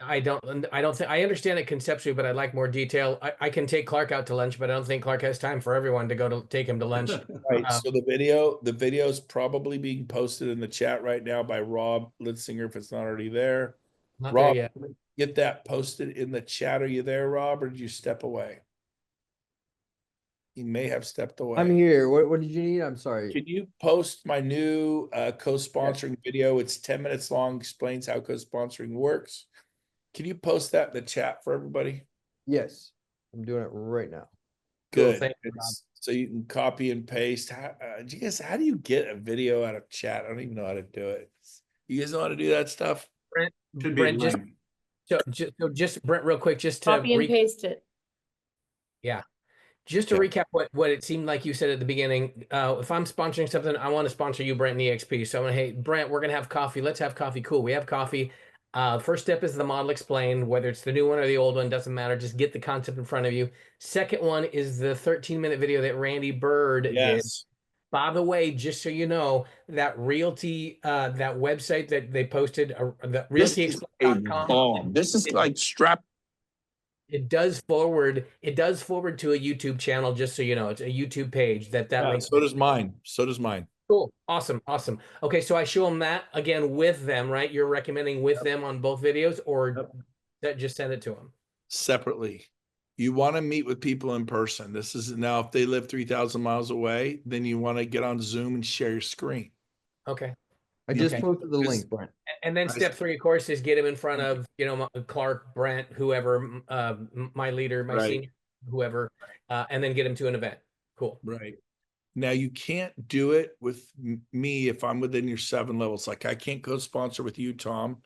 I don't think I understand it conceptually, but I'd like more detail. I can take Clark out to lunch, but I don't think Clark has time for everyone to go to take him to lunch. Right. So the video is probably being posted in the chat right now by Rob Litzinger, if it's not already there. Not Rob, there yet. get that posted in the chat. Are you there, Rob, or did you step away? He may have stepped away. I'm here. What did you need? I'm sorry. Can you post my new co-sponsoring video? It's 10 minutes long, explains how co-sponsoring works. Can you post that in the chat for everybody? Yes, I'm doing it right now. Good. Thank you, So you can copy and paste. How do you get a video out of chat? I don't even know how to do it. You guys know how to do that stuff? Brent, just Brent, real quick, just to Copy and paste it. Yeah. Just to recap what it seemed like you said at the beginning, if I'm sponsoring something, I want to sponsor you, Brent, and EXP. So I'm going to, hey, Brent, we're going to have coffee. Let's have coffee. Cool. We have coffee. First step is the model explained, whether it's the new one or the old one, doesn't matter. Just get the concept in front of you. Second one is the 13-minute video that Randy Bird did. By the way, just so you know, that realty, that website that they posted, the realtyexplained.com. This is like strap. It does forward to a YouTube channel, just so you know. It's a YouTube page that links. So does mine. So does mine. Cool. Awesome. Okay, so I show them that again with them, right? You're recommending with them on both videos, or that just send it to them separately. You want to meet with people in person. This is now, if they live 3,000 miles away, then you want to get on Zoom and share your screen. Okay. I just posted the link, Brent. And then step 3, of course, is get him in front of, Clark, Brent, whoever, my leader, my senior, whoever, and then get him to an event. Cool. Right. Now you can't do it with me if I'm within your 7 levels. Like I can't co-sponsor with you, Tom,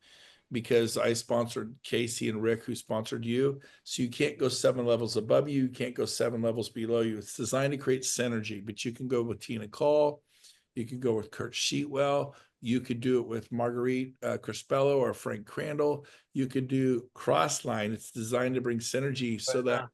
because I sponsored Casey and Rick, who sponsored you. So you can't go 7 levels above you. You can't go 7 levels below you. It's designed to create synergy, but you can go with Tina Call. You could go with Kurt Sheetwell. You could do it with Marguerite Crispello or Frank Crandall. You could do Crossline. It's designed to bring synergy so that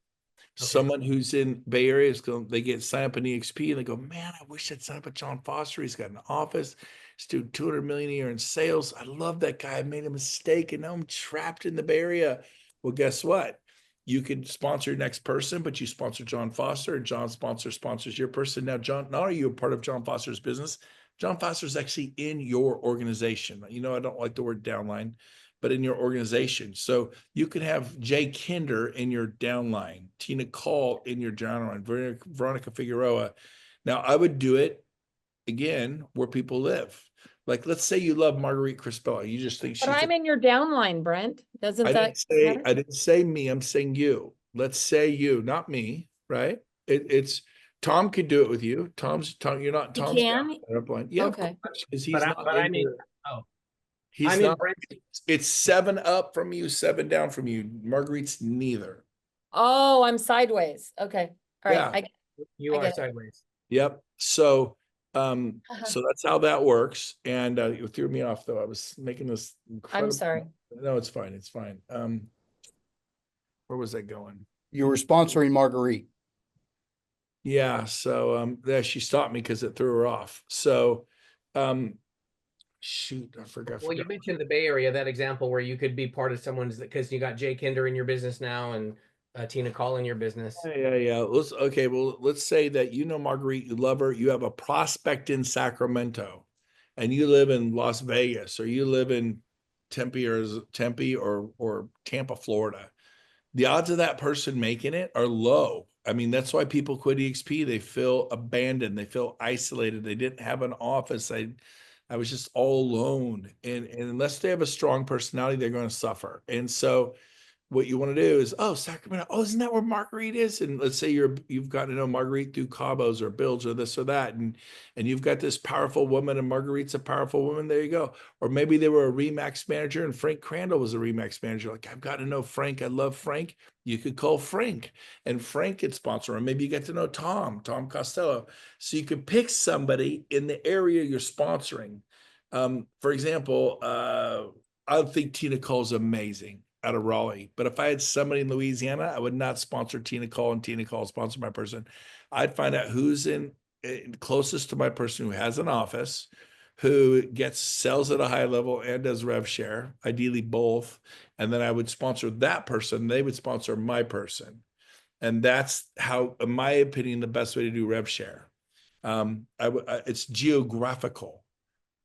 someone who's in Bay Area is going, they get sign up in EXP and they go, man, I wish I'd sign up with John Foster. He's got an office. He's doing 200 million a year in sales. I love that guy. I made a mistake and now I'm trapped in the Bay Area. Well, guess what? You can sponsor your next person, but you sponsor John Foster, and John sponsors your person. Now, John, not are you a part of John Foster's business? John Foster is actually in your organization. I don't like the word downline, but in your organization. So you can have Jay Kinder in your downline, Tina Call in your downline, Veronica Figueroa. Now, I would do it again where people live. Like, let's say you love Marguerite Crispello. You just think she's. But I'm in your downline, Brent. Doesn't that matter? I didn't say me. I'm saying you. Let's say you, not me, right? It's Tom could do it with you. Tom. You're not Tom's. He can? Downline. Yeah, okay. Because he's but not. He's not. It's 7 up from you, 7 down from you. Marguerite's neither. Oh, I'm sideways. Okay. All right. Yeah. You are sideways. Yep. So that's how that works. And you threw me off though. I was making this incredible. I'm sorry. No, it's fine. It's fine. Where was that going? You were sponsoring Marguerite. Yeah. So she stopped me because it threw her off. So shoot, I forgot. Well, you mentioned the Bay Area, that example where you could be part of someone's, because you got Jay Kinder in your business now and Tina Call in your business. Yeah. Let's say that Marguerite, you love her, you have a prospect in Sacramento, and you live in Las Vegas, or you live in Tempe or Tampa, Florida. The odds of that person making it are low. I mean, that's why people quit EXP. They feel abandoned. They feel isolated. They didn't have an office. I was just all alone. And unless they have a strong personality, they're going to suffer. And so what you want to do is, Sacramento, isn't that where Marguerite is? And let's say you've got to know Marguerite through Cabos or Bilge or this or that. And you've got this powerful woman and Marguerite's a powerful woman. There you go. Or maybe they were a Remax manager and Frank Crandall was a Remax manager. Like, I've got to know Frank. I love Frank. You could call Frank and Frank could sponsor. Or maybe you get to know Tom Costello. So you could pick somebody in the area you're sponsoring. For example, I think Tina Cole's amazing out of Raleigh, but if I had somebody in Louisiana, I would not sponsor Tina Cole and Tina Cole sponsor my person. I'd find out who's in closest to my person who has an office, who sells at a high level and does rev share, ideally both. and then I would sponsor that person. They would sponsor my person. And that's how, in my opinion, the best way to do rev share. It's geographical,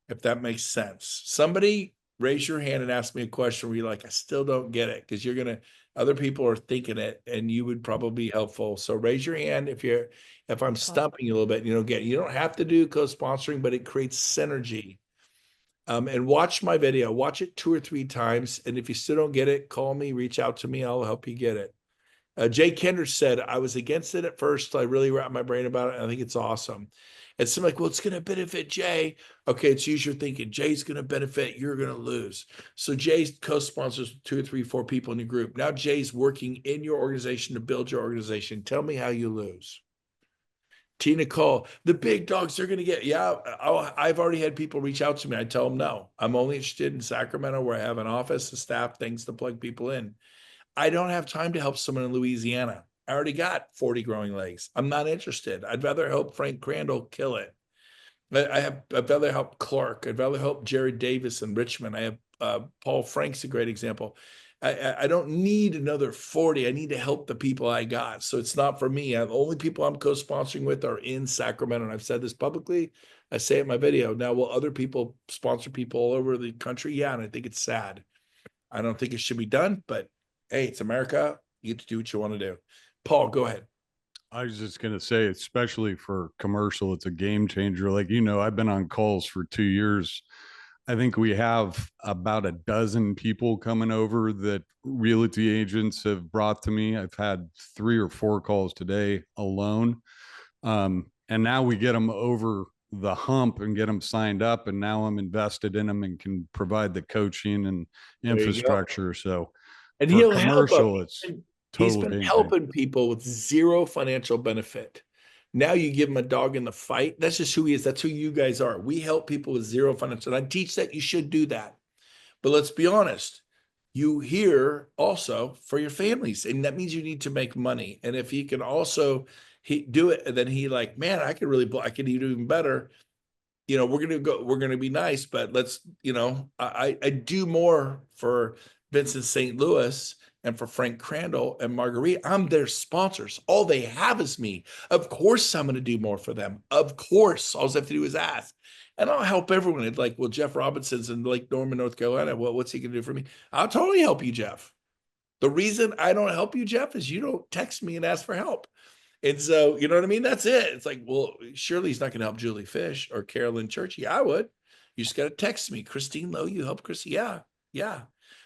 if that makes sense. Somebody raise your hand and ask me a question where you're like, I still don't get it, because other people are thinking it, and you would probably be helpful. So raise your hand if I'm stumping you a little bit, you don't have to do co-sponsoring, but it creates synergy. And watch my video, watch it 2 or 3 times. And if you still don't get it, call me, reach out to me. I'll help you get it. Jay Kinder said, I was against it at first. I really wrapped my brain about it. I think it's awesome. And some like, well, it's going to benefit Jay. Okay, it's use your thinking. Jay's going to benefit. You're going to lose. So Jay co-sponsors 2 or 3, 4 people in your group. Now Jay's working in your organization to build your organization. Tell me how you lose. Tina Cole, the big dogs, they're going to get, I've already had people reach out to me. I tell them no. I'm only interested in Sacramento, where I have an office, a staff, things to plug people in. I don't have time to help someone in Louisiana. I already got 40 growing legs. I'm not interested. I'd rather help Frank Crandall kill it. I'd rather help Clark. I'd rather help Jared Davis in Richmond. I have Paul Frank's a great example. I don't need another 40. I need to help the people I got. So it's not for me. The only people I'm co-sponsoring with are in Sacramento. And I've said this publicly. I say it in my video. Now, will other people sponsor people all over the country? Yeah, and I think it's sad. I don't think it should be done, but hey, it's America. You get to do what you want to do. Paul, go ahead. I was just going to say, especially for commercial, it's a game changer. Like, I've been on calls for 2 years. I think we have about a dozen people coming over that realty agents have brought to me. I've had 3 or 4 calls today alone. And now we get them over the hump and get them signed up. And now I'm invested in them and can provide the coaching and infrastructure. So, and he'll commercial, it's he's been helping people with zero financial benefit. Now you give him a dog in the fight. That's just who he is. That's who you guys are. We help people with zero financial. And I teach that you should do that. But let's be honest. You here also for your families. And that means you need to make money. And if he can also do it, and then he like, man, I could do even better. We're going to be nice, but let's, I do more for Vincent St. Louis and for Frank Crandall and Marguerite. I'm their sponsors. All they have is me. Of course, I'm going to do more for them. Of course, all I have to do is ask. And I'll help everyone. It's like, well, Jeff Robinson's in Lake Norman, North Carolina. Well, what's he going to do for me? I'll totally help you, Jeff. The reason I don't help you, Jeff, is you don't text me and ask for help. And so, you know what I mean? That's it. It's like, well, surely he's not going to help Julie Fish or Carolyn Church. Yeah, I would. You just got to text me. Christine Lowe, you help Christy? Yeah.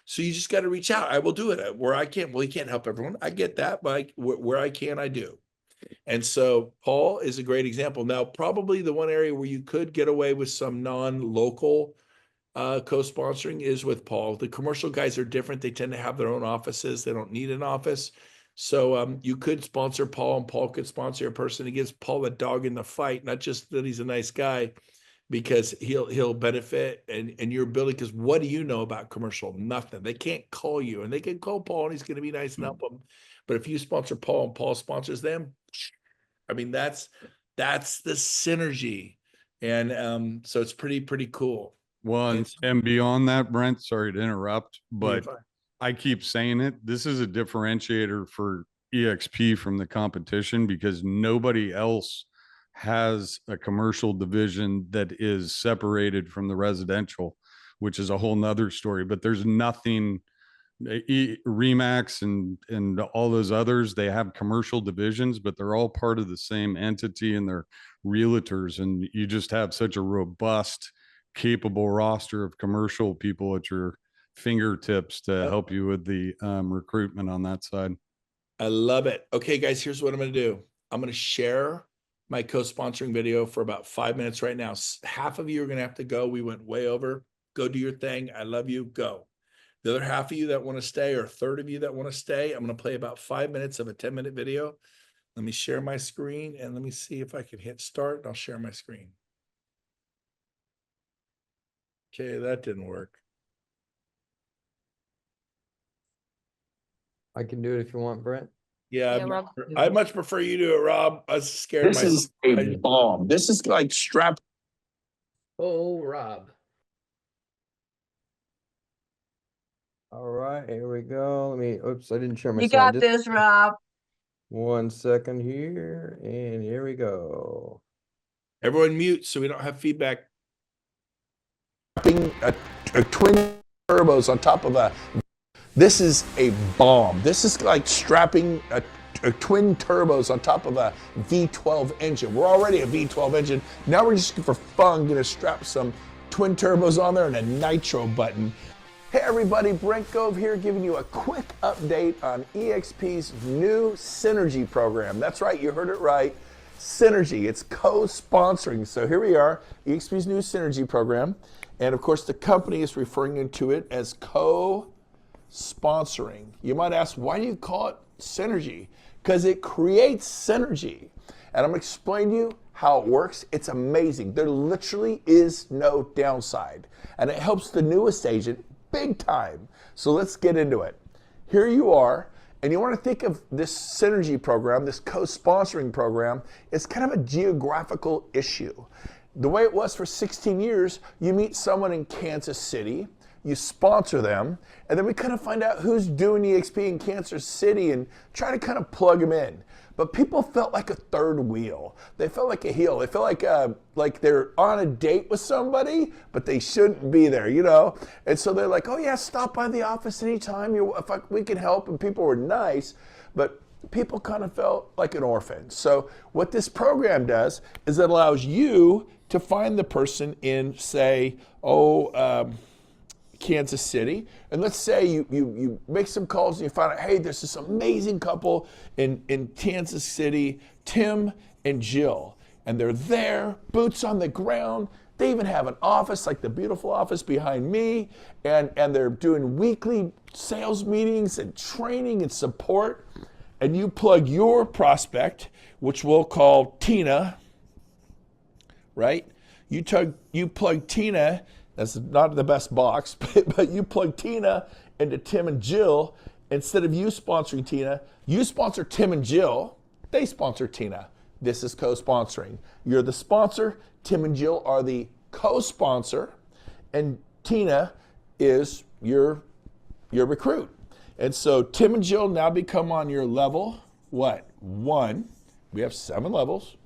So you just got to reach out. I will do it where I can. Well, you can't help everyone. I get that, but where I can, I do. And so Paul is a great example. Now, probably the one area where you could get away with some non-local co-sponsoring is with Paul. The commercial guys are different. They tend to have their own offices. They don't need an office. So you could sponsor Paul, and Paul could sponsor a person. It gives Paul a dog in the fight, not just that he's a nice guy, because he'll benefit and your ability. Because what do you know about commercial? Nothing. They can't call you, and they can call Paul, and he's going to be nice and help them. But if you sponsor Paul and Paul sponsors them, I mean that's the synergy, and so it's pretty cool. Well, and beyond that, Brent, sorry to interrupt, but I keep saying it. This is a differentiator for EXP from the competition, because nobody else has a commercial division that is separated from the residential, which is a whole nother story. But there's nothing, Remax and all those others, they have commercial divisions, but they're all part of the same entity, and they're realtors. And you just have such a robust, capable roster of commercial people at your fingertips to help you with the recruitment on that side. I love it. Okay, guys, here's what I'm going to do. I'm going to share my co-sponsoring video for about 5 minutes right now. Half of you are going to have to go. We went way over. Go do your thing. I love you. Go. The other half of you that want to stay, or a third of you that want to stay, I'm going to play about 5 minutes of a 10-minute video. Let me share my screen, and let me see if I can hit start, and I'll share my screen. Okay, that didn't work. I can do it if you want, Brent. Yeah, Yeah, Rob. I much prefer you do it, Rob. I was scared. This is a bomb. This is like strap. Oh, Rob. All right, here we go. Let me, oops, I didn't share my You sound. got this, Rob. 1 second here, and here we go. Everyone mute so we don't have feedback. A twin turbos on top of a. This is a bomb. This is like strapping a twin turbos on top of a V12 engine. We're already a V12 engine. Now we're just for fun gonna strap some twin turbos on there and a nitro button. Hey everybody, Brent Gove here giving you a quick update on EXP's new Synergy program. That's right, you heard it right. Synergy, it's co-sponsoring. So here we are, EXP's new Synergy program. And of course the company is referring to it as co-sponsoring. You might ask, why do you call it Synergy? Because it creates synergy. And I'm gonna explain to you how it works. It's amazing. There literally is no downside. And it helps the newest agent big time. So let's get into it. Here you are, and you want to think of this synergy program, this co-sponsoring program, as kind of a geographical issue. The way it was for 16 years, you meet someone in Kansas City, you sponsor them, and then we kind of find out who's doing EXP in Kansas City and try to kind of plug them in. But people felt like a third wheel. They felt like a heel. They felt like they're on a date with somebody, but they shouldn't be there, you know? And so they're like, oh yeah, stop by the office anytime we can help. And people were nice, but people kind of felt like an orphan. So what this program does is it allows you to find the person in, say, Kansas City, and let's say you make some calls and you find out, hey, there's this amazing couple in Kansas City, Tim and Jill, and they're there, boots on the ground. They even have an office, like the beautiful office behind me, and they're doing weekly sales meetings and training and support, and you plug your prospect, which we'll call Tina, right? You plug Tina. That's not the best box, but you plug Tina into Tim and Jill. Instead of you sponsoring Tina, you sponsor Tim and Jill. They sponsor Tina. This is co-sponsoring. You're the sponsor. Tim and Jill are the co-sponsor. And Tina is your recruit. And so Tim and Jill now become on your level, what? 1. We have 7 levels.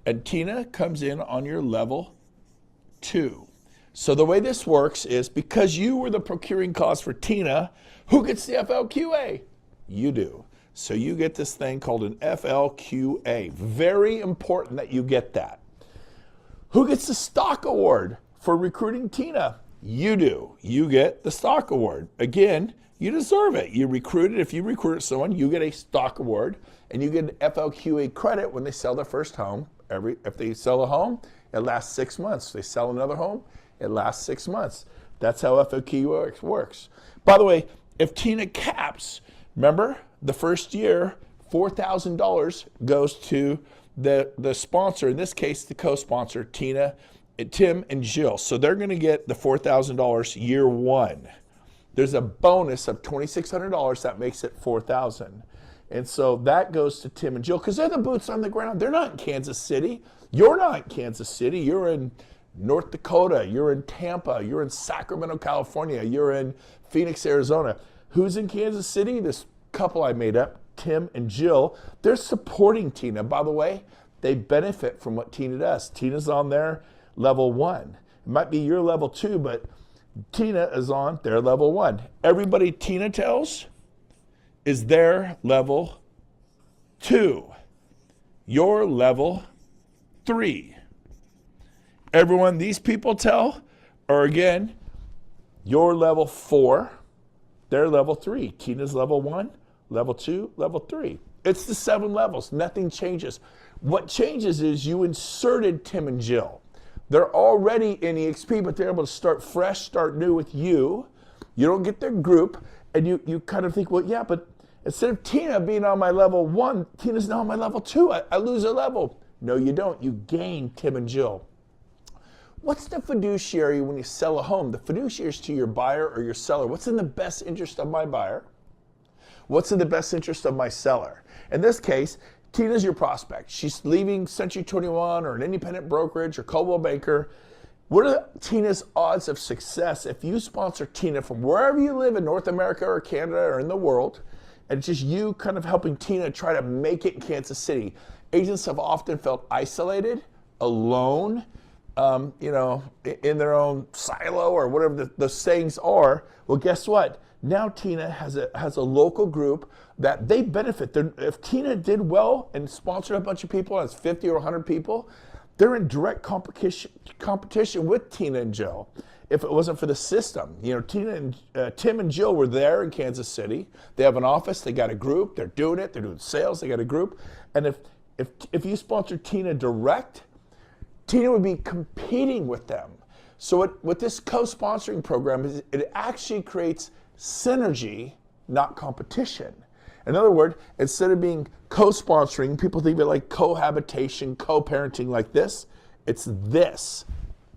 And Tina comes in on your level 2. So the way this works is because you were the procuring cost for Tina, who gets the FLQA? You do. So you get this thing called an FLQA. Very important that you get that. Who gets the stock award for recruiting Tina? You do. You get the stock award. Again, you deserve it. You recruited. If you recruited someone, you get a stock award, and you get an FLQA credit when they sell their first home. If they sell a home, it lasts 6 months. If they sell another home, it lasts 6 months. That's how FLQ works. By the way, if Tina caps, remember the first year, $4,000 goes to the sponsor, in this case, the co-sponsor, Tina, Tim, and Jill. So they're going to get the $4,000 year 1. There's a bonus of $2,600 that makes it $4,000. And so that goes to Tim and Jill because they're the boots on the ground. They're not in Kansas City. You're not in Kansas City. You're in North Dakota, you're in Tampa, you're in Sacramento, California, you're in Phoenix, Arizona. Who's in Kansas City? This couple I made up, Tim and Jill. They're supporting Tina. By the way, they benefit from what Tina does. Tina's on their level 1. It might be your level 2, but Tina is on their level 1. Everybody Tina tells is their level 2. Your level 3. Everyone these people tell are, again, your level 4, their level 3. Tina's level 1, level 2, level 3. It's the 7 levels. Nothing changes. What changes is you inserted Tim and Jill. They're already in EXP, but they're able to start fresh, start new with you. You don't get their group, and you kind of think, well, yeah, but instead of Tina being on my level 1, Tina's now on my level 2. I lose a level. No, you don't. You gain Tim and Jill. What's the fiduciary when you sell a home? The fiduciary is to your buyer or your seller. What's in the best interest of my buyer? What's in the best interest of my seller? In this case, Tina's your prospect. She's leaving Century 21 or an independent brokerage or Coldwell Banker, What are Tina's odds of success if you sponsor Tina from wherever you live in North America or Canada or in the world, and it's just you kind of helping Tina try to make it in Kansas City? Agents have often felt isolated, alone, you know, in their own silo or whatever the sayings are. Well, guess what? Now Tina has a local group that they benefit. If Tina did well and sponsored a bunch of people, as 50 or 100 people, they're in direct competition with Tina and Jill. If it wasn't for the system, you know, Tim and Jill were there in Kansas City. They have an office. They got a group. They're doing it. They're doing sales. They got a group. And if you sponsor Tina direct, Tina would be competing with them. So what this co-sponsoring program is, it actually creates synergy, not competition. In other words, instead of being co-sponsoring, people think of it like cohabitation, co-parenting like this. It's this.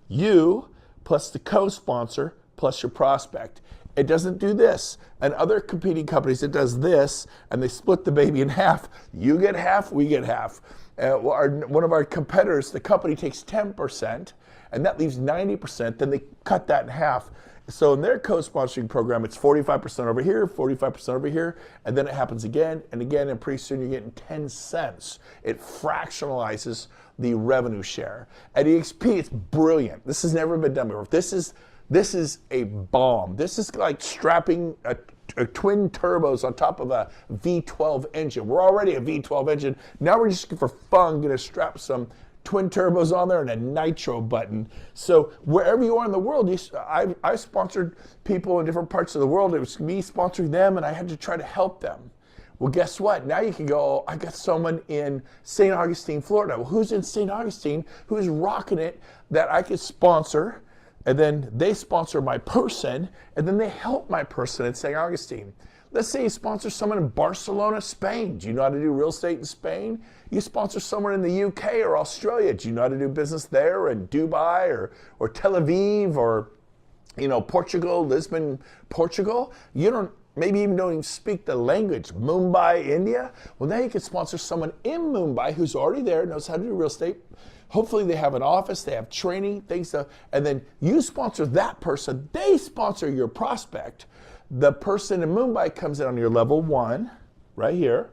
You plus the co-sponsor plus your prospect. It doesn't do this. And other competing companies, it does this, and they split the baby in half. You get half, we get half. One of our competitors, the company takes 10%, and that leaves 90%, then they cut that in half. So in their co-sponsoring program, it's 45% over here, 45% over here, and then it happens again and again, and pretty soon you're getting 10 cents. It fractionalizes the revenue share. At EXP, it's brilliant. This has never been done before. This is a bomb. This is like strapping a twin turbos on top of a V12 engine. We're already a V12 engine. Now we're just for fun going to strap some twin turbos on there and a nitro button. So wherever you are in the world, I sponsored people in different parts of the world. It was me sponsoring them, and I had to try to help them. Well, guess what? Now you can go, I got someone in St. Augustine, Florida. Well, who's in St. Augustine? Who's rocking it that I could sponsor? And then they sponsor my person, and then they help my person in St. Augustine. Let's say you sponsor someone in Barcelona, Spain. Do you know how to do real estate in Spain? You sponsor someone in the UK or Australia. Do you know how to do business there, in Dubai or Tel Aviv or, you know, Portugal, Lisbon, Portugal? You maybe even don't even speak the language. Mumbai, India? Well, now you can sponsor someone in Mumbai who's already there, knows how to do real estate. Hopefully they have an office, they have training, things, and then you sponsor that person. They sponsor your prospect. The person in Mumbai comes in on your level 1, right here.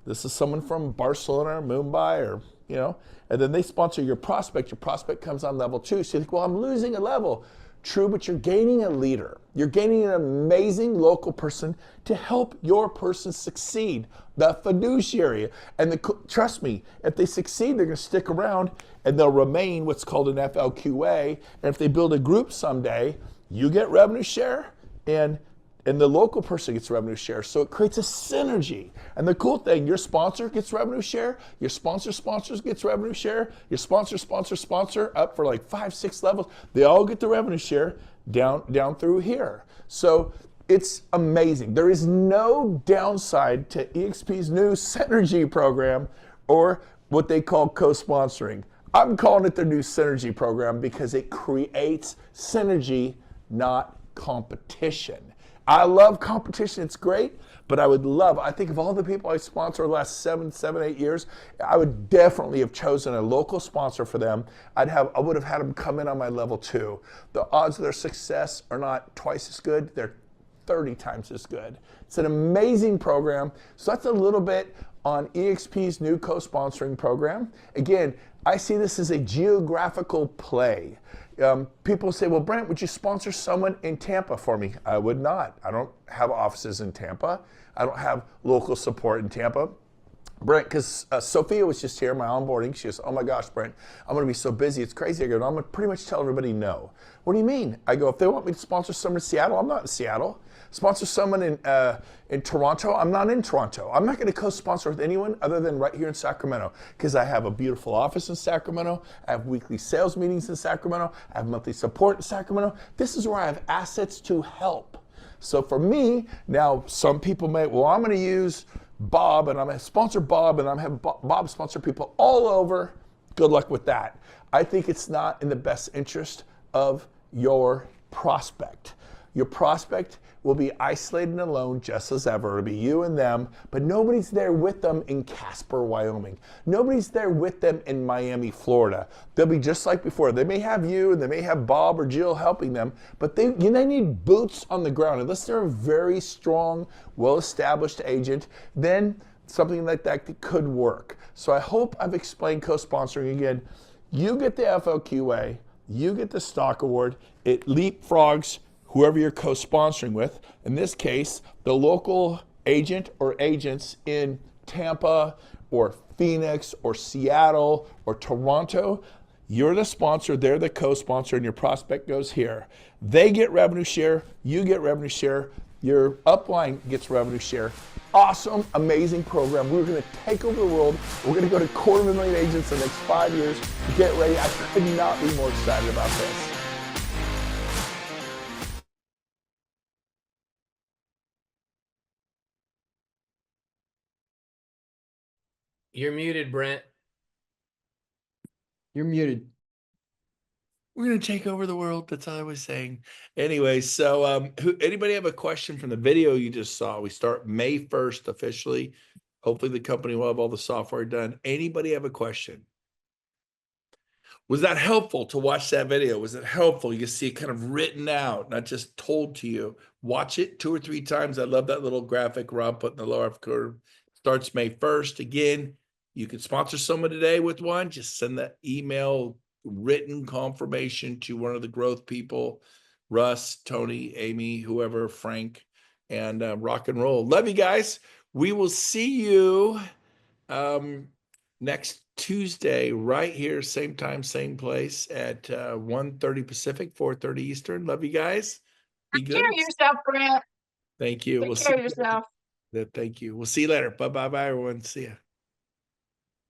This is someone from Barcelona or Mumbai, or, you know, and then they sponsor your prospect. Your prospect comes on level 2. So you think, well, I'm losing a level. True, but you're gaining a leader. You're gaining an amazing local person to help your person succeed, the fiduciary. And trust me, if they succeed, they're going to stick around and they'll remain what's called an FLQA. And if they build a group someday, you get revenue share and the local person gets revenue share. So it creates a synergy. And the cool thing, your sponsor gets revenue share, your sponsors gets revenue share, your sponsor up for like 5, 6 levels. They all get the revenue share down through here. So it's amazing. There is no downside to EXP's new synergy program, or what they call co-sponsoring. I'm calling it their new synergy program because it creates synergy, not competition. I love competition, it's great, but I think of all the people I sponsor the last 7, 8 years, I would definitely have chosen a local sponsor for them. I would have had them come in on my level 2. The odds of their success are not twice as good, they're 30 times as good. It's an amazing program. So that's a little bit on EXP's new co-sponsoring program. Again, I see this as a geographical play. People say, well, Brent, would you sponsor someone in Tampa for me? I would not. I don't have offices in Tampa. I don't have local support in Tampa. Brent, because Sophia was just here, my onboarding. She goes, oh my gosh, Brent, I'm going to be so busy. It's crazy. I go, I'm going to pretty much tell everybody no. What do you mean? I go, if they want me to sponsor someone in Seattle, I'm not in Seattle. Sponsor someone in Toronto, I'm not in Toronto. I'm not going to co-sponsor with anyone other than right here in Sacramento, because I have a beautiful office in Sacramento. I have weekly sales meetings in Sacramento. I have monthly support in Sacramento. This is where I have assets to help. So for me, now some people may, well, I'm going to use Bob, and I'm going to sponsor Bob, and I'm going to have Bob sponsor people all over. Good luck with that. I think it's not in the best interest of your prospect. Your prospect will be isolated and alone just as ever. It'll be you and them, but nobody's there with them in Casper, Wyoming. Nobody's there with them in Miami, Florida. They'll be just like before. They may have you and they may have Bob or Jill helping them, but they need boots on the ground. Unless they're a very strong, well-established agent, then something like that could work. So I hope I've explained co-sponsoring again. You get the FLQA, you get the stock award. It leapfrogs whoever you're co-sponsoring with. In this case, the local agent or agents in Tampa or Phoenix or Seattle or Toronto. You're the sponsor, they're the co-sponsor, and your prospect goes here. They get revenue share, you get revenue share, your upline gets revenue share. Awesome, amazing program. We're gonna take over the world. We're gonna go to 250,000 agents in the next 5 years. Get ready, I could not be more excited about this. You're muted, Brent. You're muted. We're gonna take over the world. That's all I was saying. Anyway, so anybody have a question from the video you just saw? We start May 1st officially. Hopefully the company will have all the software done. Anybody have a question? Was that helpful to watch that video? Was it helpful? You can see it kind of written out, not just told to you. Watch it 2 or 3 times. I love that little graphic Rob put in the lower curve. Starts May 1st. Again, you could sponsor someone today with one. Just send that email written confirmation to one of the growth people, Russ, Tony, Amy, whoever, Frank, and rock and roll. Love you guys. We will see you next Tuesday right here, same time, same place at 1:30 Pacific, 4:30 Eastern. Love you guys. Be Take good. care of yourself, Brent. Thank you. Take We'll care see of yourself. you. Thank you. We'll see you later. Bye, everyone. See ya.